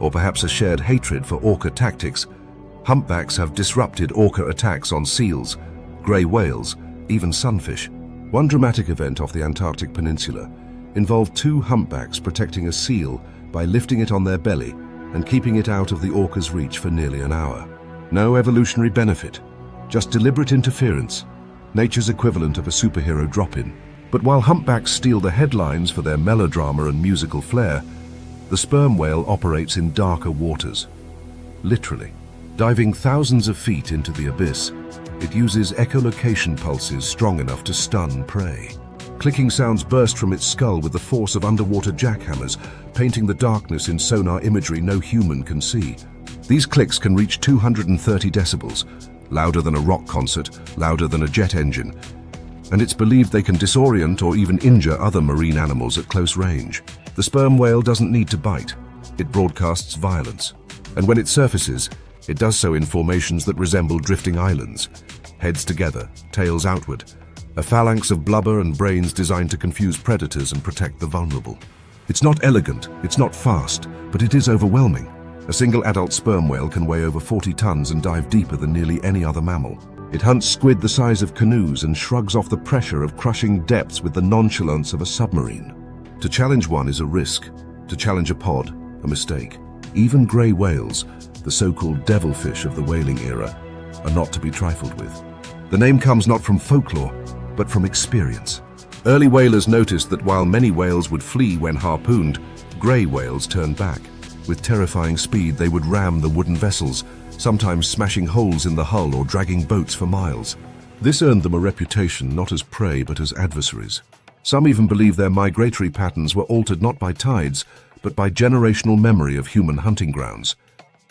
or perhaps a shared hatred for orca tactics. Humpbacks have disrupted orca attacks on seals, grey whales, even sunfish. One dramatic event off the Antarctic Peninsula involved two humpbacks protecting a seal by lifting it on their belly and keeping it out of the orca's reach for nearly an hour. No evolutionary benefit, just deliberate interference, nature's equivalent of a superhero drop-in. But while humpbacks steal the headlines for their melodrama and musical flair, the sperm whale operates in darker waters. Literally, diving thousands of feet into the abyss, it uses echolocation pulses strong enough to stun prey. Clicking sounds burst from its skull with the force of underwater jackhammers, painting the darkness in sonar imagery no human can see. These clicks can reach 230 decibels, louder than a rock concert, louder than a jet engine, and it's believed they can disorient or even injure other marine animals at close range. The sperm whale doesn't need to bite. It broadcasts violence. And when it surfaces, it does so in formations that resemble drifting islands, heads together, tails outward, a phalanx of blubber and brains designed to confuse predators and protect the vulnerable. It's not elegant, it's not fast, but it is overwhelming. A single adult sperm whale can weigh over 40 tons and dive deeper than nearly any other mammal. It hunts squid the size of canoes and shrugs off the pressure of crushing depths with the nonchalance of a submarine. To challenge one is a risk. To challenge a pod, a mistake. Even grey whales, the so-called devilfish of the whaling era, are not to be trifled with. The name comes not from folklore, but from experience. Early whalers noticed that while many whales would flee when harpooned, grey whales turned back. With terrifying speed, they would ram the wooden vessels, sometimes smashing holes in the hull or dragging boats for miles. This earned them a reputation not as prey but as adversaries. Some even believe their migratory patterns were altered not by tides, but by generational memory of human hunting grounds.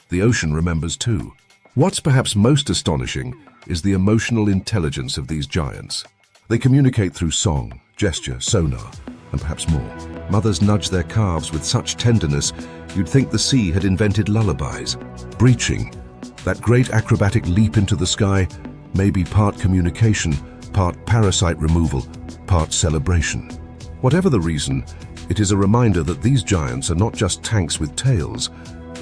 The ocean remembers too. What's perhaps most astonishing is the emotional intelligence of these giants. They communicate through song, gesture, sonar, and perhaps more. Mothers nudge their calves with such tenderness, you'd think the sea had invented lullabies. Breaching, that great acrobatic leap into the sky, may be part communication, part parasite removal, part celebration. Whatever the reason, it is a reminder that these giants are not just tanks with tails,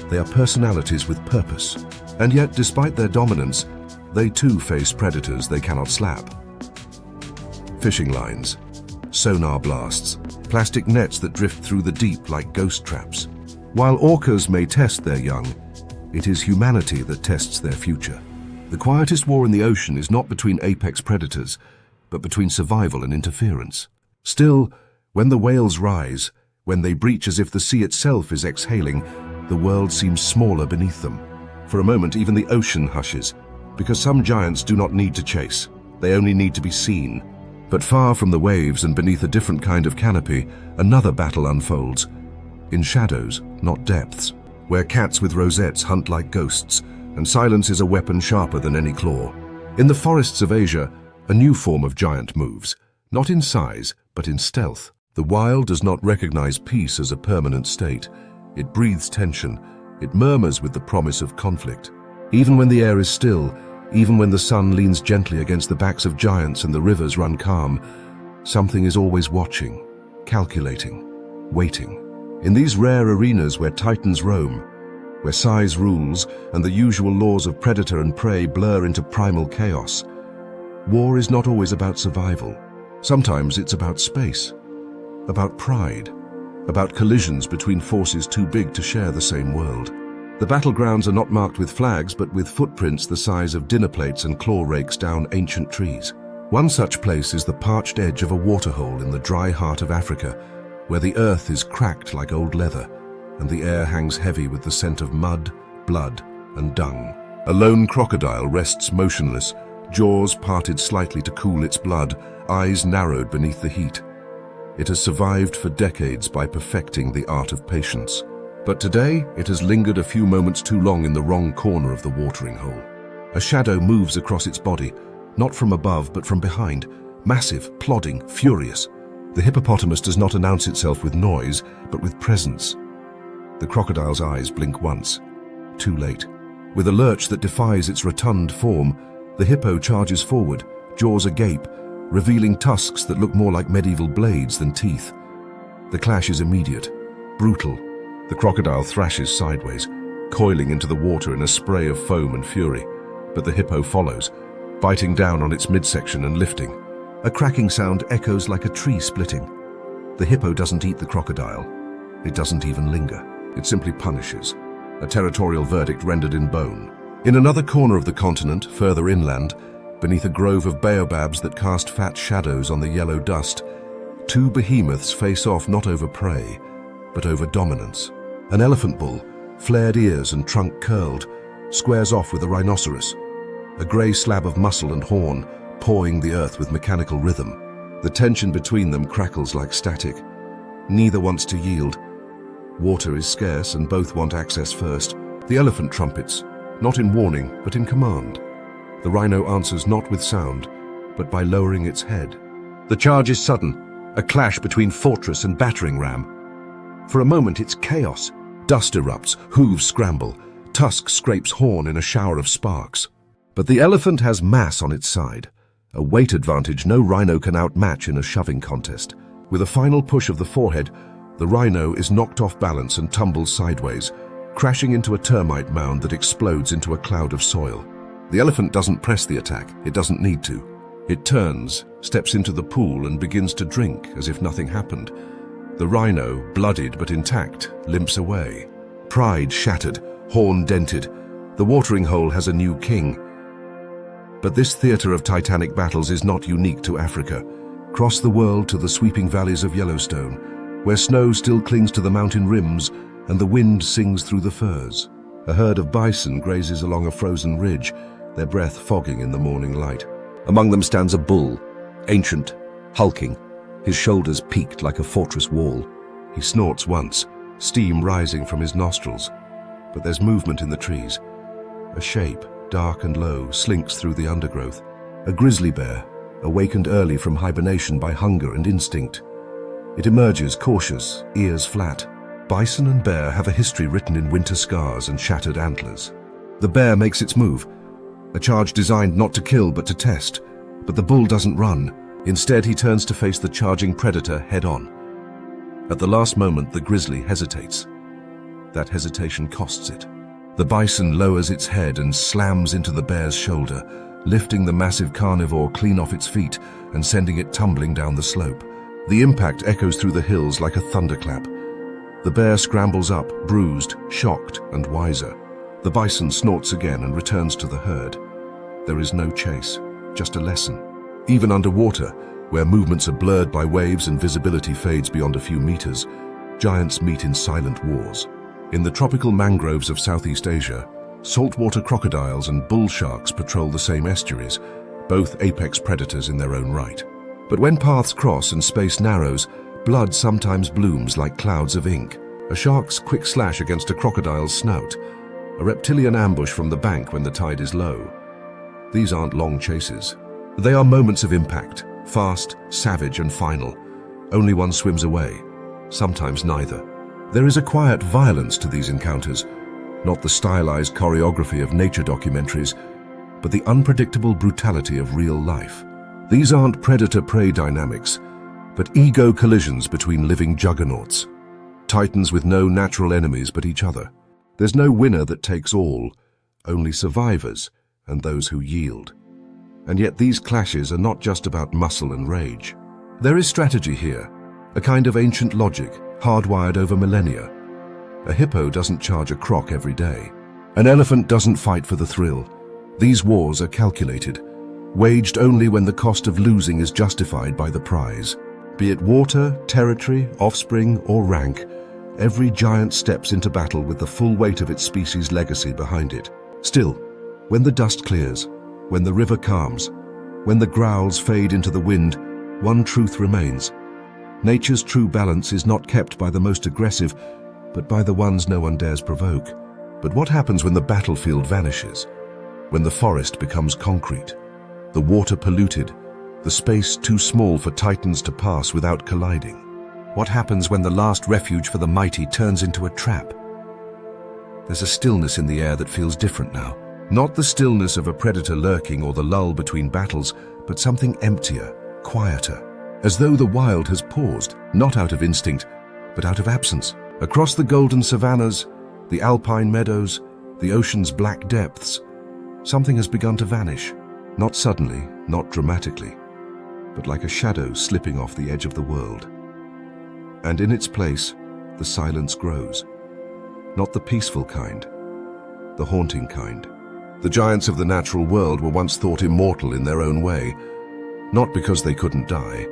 they are personalities with purpose. And yet, despite their dominance, they too face predators they cannot slap. Fishing lines, sonar blasts, plastic nets that drift through the deep like ghost traps. While orcas may test their young, it is humanity that tests their future. The quietest war in the ocean is not between apex predators, but between survival and interference. Still, when the whales rise, when they breach as if the sea itself is exhaling, the world seems smaller beneath them. For a moment, even the ocean hushes, because some giants do not need to chase. They only need to be seen. But far from the waves and beneath a different kind of canopy, another battle unfolds. In shadows, not depths, where cats with rosettes hunt like ghosts, and silence is a weapon sharper than any claw. In the forests of Asia, a new form of giant moves, not in size, but in stealth. The wild does not recognize peace as a permanent state. It breathes tension. It murmurs with the promise of conflict. Even when the air is still, even when the sun leans gently against the backs of giants and the rivers run calm, something is always watching, calculating, waiting. In these rare arenas where titans roam, where size rules and the usual laws of predator and prey blur into primal chaos, war is not always about survival. Sometimes it's about space, about pride, about collisions between forces too big to share the same world. The battlegrounds are not marked with flags, but with footprints the size of dinner plates and claw rakes down ancient trees. One such place is the parched edge of a waterhole in the dry heart of Africa, where the earth is cracked like old leather, and the air hangs heavy with the scent of mud, blood, and dung. A lone crocodile rests motionless, jaws parted slightly to cool its blood, eyes narrowed beneath the heat. It has survived for decades by perfecting the art of patience. But today, it has lingered a few moments too long in the wrong corner of the watering hole. A shadow moves across its body, not from above but from behind, massive, plodding, furious. The hippopotamus does not announce itself with noise, but with presence. The crocodile's eyes blink once. Too late. With a lurch that defies its rotund form, the hippo charges forward, jaws agape, revealing tusks that look more like medieval blades than teeth. The clash is immediate, brutal. The crocodile thrashes sideways, coiling into the water in a spray of foam and fury. But the hippo follows, biting down on its midsection and lifting. A cracking sound echoes like a tree splitting. The hippo doesn't eat the crocodile. It doesn't even linger. It simply punishes. A territorial verdict rendered in bone. In another corner of the continent, further inland, beneath a grove of baobabs that cast fat shadows on the yellow dust, two behemoths face off not over prey, but over dominance. An elephant bull, flared ears and trunk curled, squares off with a rhinoceros, a grey slab of muscle and horn, pawing the earth with mechanical rhythm. The tension between them crackles like static. Neither wants to yield. Water is scarce and both want access first. The elephant trumpets, not in warning, but in command. The rhino answers not with sound, but by lowering its head. The charge is sudden, a clash between fortress and battering ram. For a moment it's chaos. Dust erupts, hooves scramble, tusk scrapes horn in a shower of sparks. But the elephant has mass on its side, a weight advantage no rhino can outmatch in a shoving contest. With a final push of the forehead, the rhino is knocked off balance and tumbles sideways, crashing into a termite mound that explodes into a cloud of soil. The elephant doesn't press the attack. It doesn't need to. It turns, steps into the pool, and begins to drink as if nothing happened. The rhino, bloodied but intact, limps away. Pride shattered, horn dented. The watering hole has a new king. But this theater of titanic battles is not unique to Africa. Cross the world to the sweeping valleys of Yellowstone, where snow still clings to the mountain rims and the wind sings through the firs. A herd of bison grazes along a frozen ridge, their breath fogging in the morning light. Among them stands a bull, ancient, hulking, his shoulders peaked like a fortress wall. He snorts once, steam rising from his nostrils. But there's movement in the trees. A shape, dark and low, slinks through the undergrowth. A grizzly bear, awakened early from hibernation by hunger and instinct. It emerges cautious, ears flat. Bison and bear have a history written in winter scars and shattered antlers. The bear makes its move, a charge designed not to kill but to test. But the bull doesn't run. Instead, he turns to face the charging predator head-on. At the last moment, the grizzly hesitates. That hesitation costs it. The bison lowers its head and slams into the bear's shoulder, lifting the massive carnivore clean off its feet and sending it tumbling down the slope. The impact echoes through the hills like a thunderclap. The bear scrambles up, bruised, shocked, and wiser. The bison snorts again and returns to the herd. There is no chase, just a lesson. Even underwater, where movements are blurred by waves and visibility fades beyond a few meters, giants meet in silent wars. In the tropical mangroves of Southeast Asia, saltwater crocodiles and bull sharks patrol the same estuaries, both apex predators in their own right. But when paths cross and space narrows, blood sometimes blooms like clouds of ink. A shark's quick slash against a crocodile's snout, a reptilian ambush from the bank when the tide is low. These aren't long chases. They are moments of impact, fast, savage, and final. Only one swims away, sometimes neither. There is a quiet violence to these encounters, not the stylized choreography of nature documentaries, but the unpredictable brutality of real life. These aren't predator-prey dynamics, but ego collisions between living juggernauts. Titans with no natural enemies but each other. There's no winner that takes all, only survivors and those who yield. And yet these clashes are not just about muscle and rage. There is strategy here, a kind of ancient logic, hardwired over millennia. A hippo doesn't charge a croc every day. An elephant doesn't fight for the thrill. These wars are calculated, waged only when the cost of losing is justified by the prize. Be it water, territory, offspring, or rank, every giant steps into battle with the full weight of its species' legacy behind it. Still, when the dust clears, when the river calms, when the growls fade into the wind, one truth remains. Nature's true balance is not kept by the most aggressive, but by the ones no one dares provoke. But what happens when the battlefield vanishes? When the forest becomes concrete, the water polluted, the space too small for titans to pass without colliding? What happens when the last refuge for the mighty turns into a trap? There's a stillness in the air that feels different now. Not the stillness of a predator lurking or the lull between battles, but something emptier, quieter, as though the wild has paused, not out of instinct, but out of absence. Across the golden savannas, the alpine meadows, the ocean's black depths, something has begun to vanish. Not suddenly, not dramatically, but like a shadow slipping off the edge of the world. And in its place, the silence grows. Not the peaceful kind, the haunting kind. The giants of the natural world were once thought immortal in their own way, not because they couldn't die,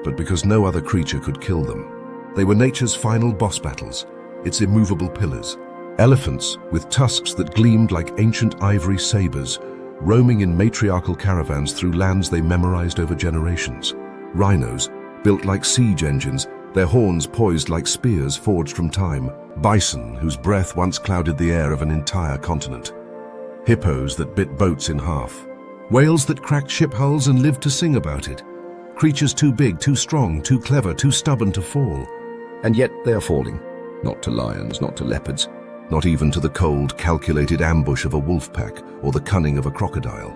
but because no other creature could kill them. They were nature's final boss battles, its immovable pillars. Elephants, with tusks that gleamed like ancient ivory sabers, roaming in matriarchal caravans through lands they memorized over generations. Rhinos, built like siege engines, their horns poised like spears forged from time. Bison, whose breath once clouded the air of an entire continent. Hippos that bit boats in half. Whales that cracked ship hulls and lived to sing about it. Creatures too big, too strong, too clever, too stubborn to fall. And yet they are falling. Not to lions, not to leopards, not even to the cold, calculated ambush of a wolf pack or the cunning of a crocodile.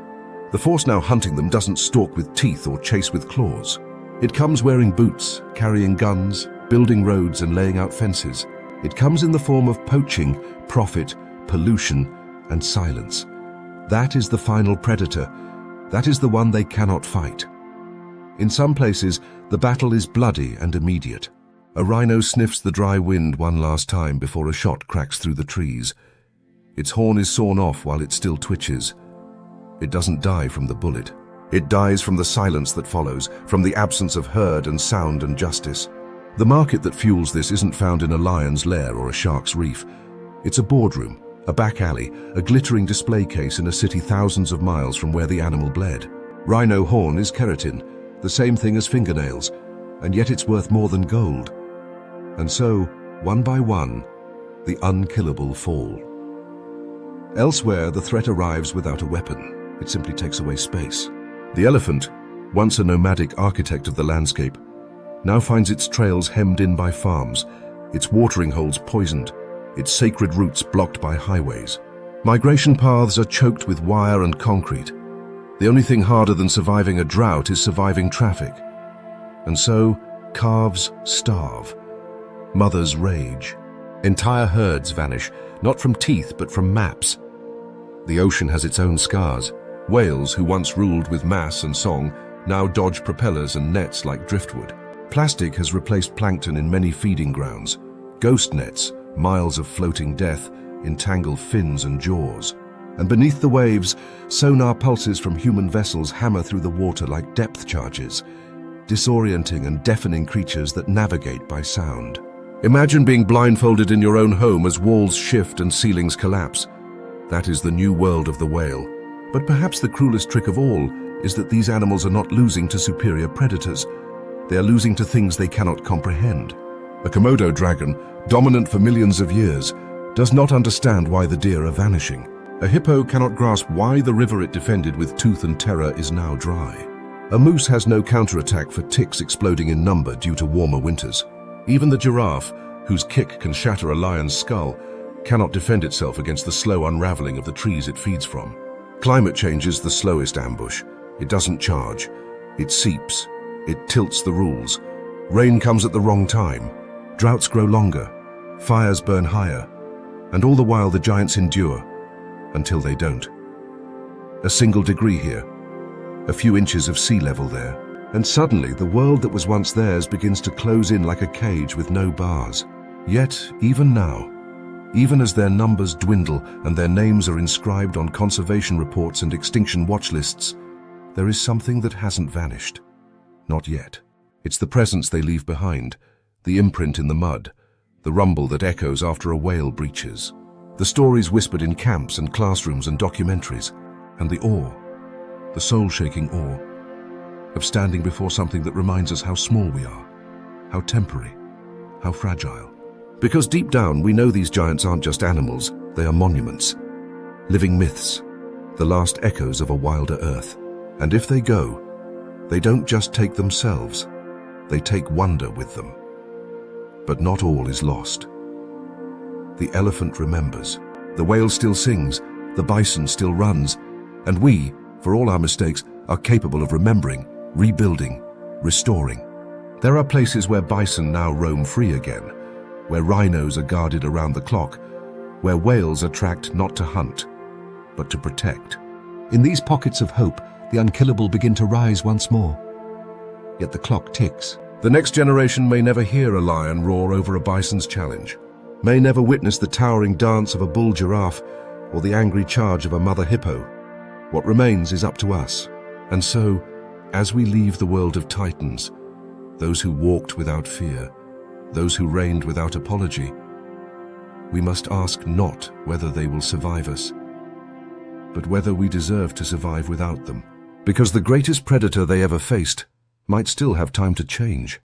The force now hunting them doesn't stalk with teeth or chase with claws. It comes wearing boots, carrying guns, building roads and laying out fences. It comes in the form of poaching, profit, pollution, and silence. That is the final predator. That is the one they cannot fight. In some places, the battle is bloody and immediate. A rhino sniffs the dry wind one last time before a shot cracks through the trees. Its horn is sawn off while it still twitches. It doesn't die from the bullet. It dies from the silence that follows, from the absence of herd and sound and justice. The market that fuels this isn't found in a lion's lair or a shark's reef. It's a boardroom, a back alley, a glittering display case in a city thousands of miles from where the animal bled. Rhino horn is keratin, the same thing as fingernails, and yet it's worth more than gold. And so, one by one, the unkillable fall. Elsewhere, the threat arrives without a weapon. It simply takes away space. The elephant, once a nomadic architect of the landscape, now finds its trails hemmed in by farms, its watering holes poisoned, its sacred routes blocked by highways. Migration paths are choked with wire and concrete. The only thing harder than surviving a drought is surviving traffic. And so, calves starve. Mothers rage. Entire herds vanish, not from teeth but from maps. The ocean has its own scars. Whales, who once ruled with mass and song, now dodge propellers and nets like driftwood. Plastic has replaced plankton in many feeding grounds. Ghost nets, miles of floating death, entangle fins and jaws. And beneath the waves, sonar pulses from human vessels hammer through the water like depth charges, disorienting and deafening creatures that navigate by sound. Imagine being blindfolded in your own home as walls shift and ceilings collapse. That is the new world of the whale. But perhaps the cruelest trick of all is that these animals are not losing to superior predators. They are losing to things they cannot comprehend. A Komodo dragon, dominant for millions of years, does not understand why the deer are vanishing. A hippo cannot grasp why the river it defended with tooth and terror is now dry. A moose has no counterattack for ticks exploding in number due to warmer winters. Even the giraffe, whose kick can shatter a lion's skull, cannot defend itself against the slow unraveling of the trees it feeds from. Climate change is the slowest ambush. It doesn't charge. It seeps. It tilts the rules. Rain comes at the wrong time. Droughts grow longer. Fires burn higher. And all the while the giants endure, until they don't. A single degree here. A few inches of sea level there. And suddenly the world that was once theirs begins to close in like a cage with no bars. Yet, even now, even as their numbers dwindle and their names are inscribed on conservation reports and extinction watch lists, there is something that hasn't vanished. Not yet. It's the presence they leave behind, the imprint in the mud, the rumble that echoes after a whale breaches, the stories whispered in camps and classrooms and documentaries, and the awe, the soul-shaking awe, of standing before something that reminds us how small we are, how temporary, how fragile. Because deep down we know these giants aren't just animals, they are monuments, living myths, the last echoes of a wilder earth. And if they go, they don't just take themselves, they take wonder with them. But not all is lost. The elephant remembers, the whale still sings, the bison still runs, and we, for all our mistakes, are capable of remembering, rebuilding, restoring. There are places where bison now roam free again, where rhinos are guarded around the clock, where whales are tracked not to hunt, but to protect. In these pockets of hope, the unkillable begin to rise once more. Yet the clock ticks. The next generation may never hear a lion roar over a bison's challenge, may never witness the towering dance of a bull giraffe or the angry charge of a mother hippo. What remains is up to us. And so, as we leave the world of titans, those who walked without fear, those who reigned without apology, we must ask not whether they will survive us, but whether we deserve to survive without them. Because the greatest predator they ever faced might still have time to change.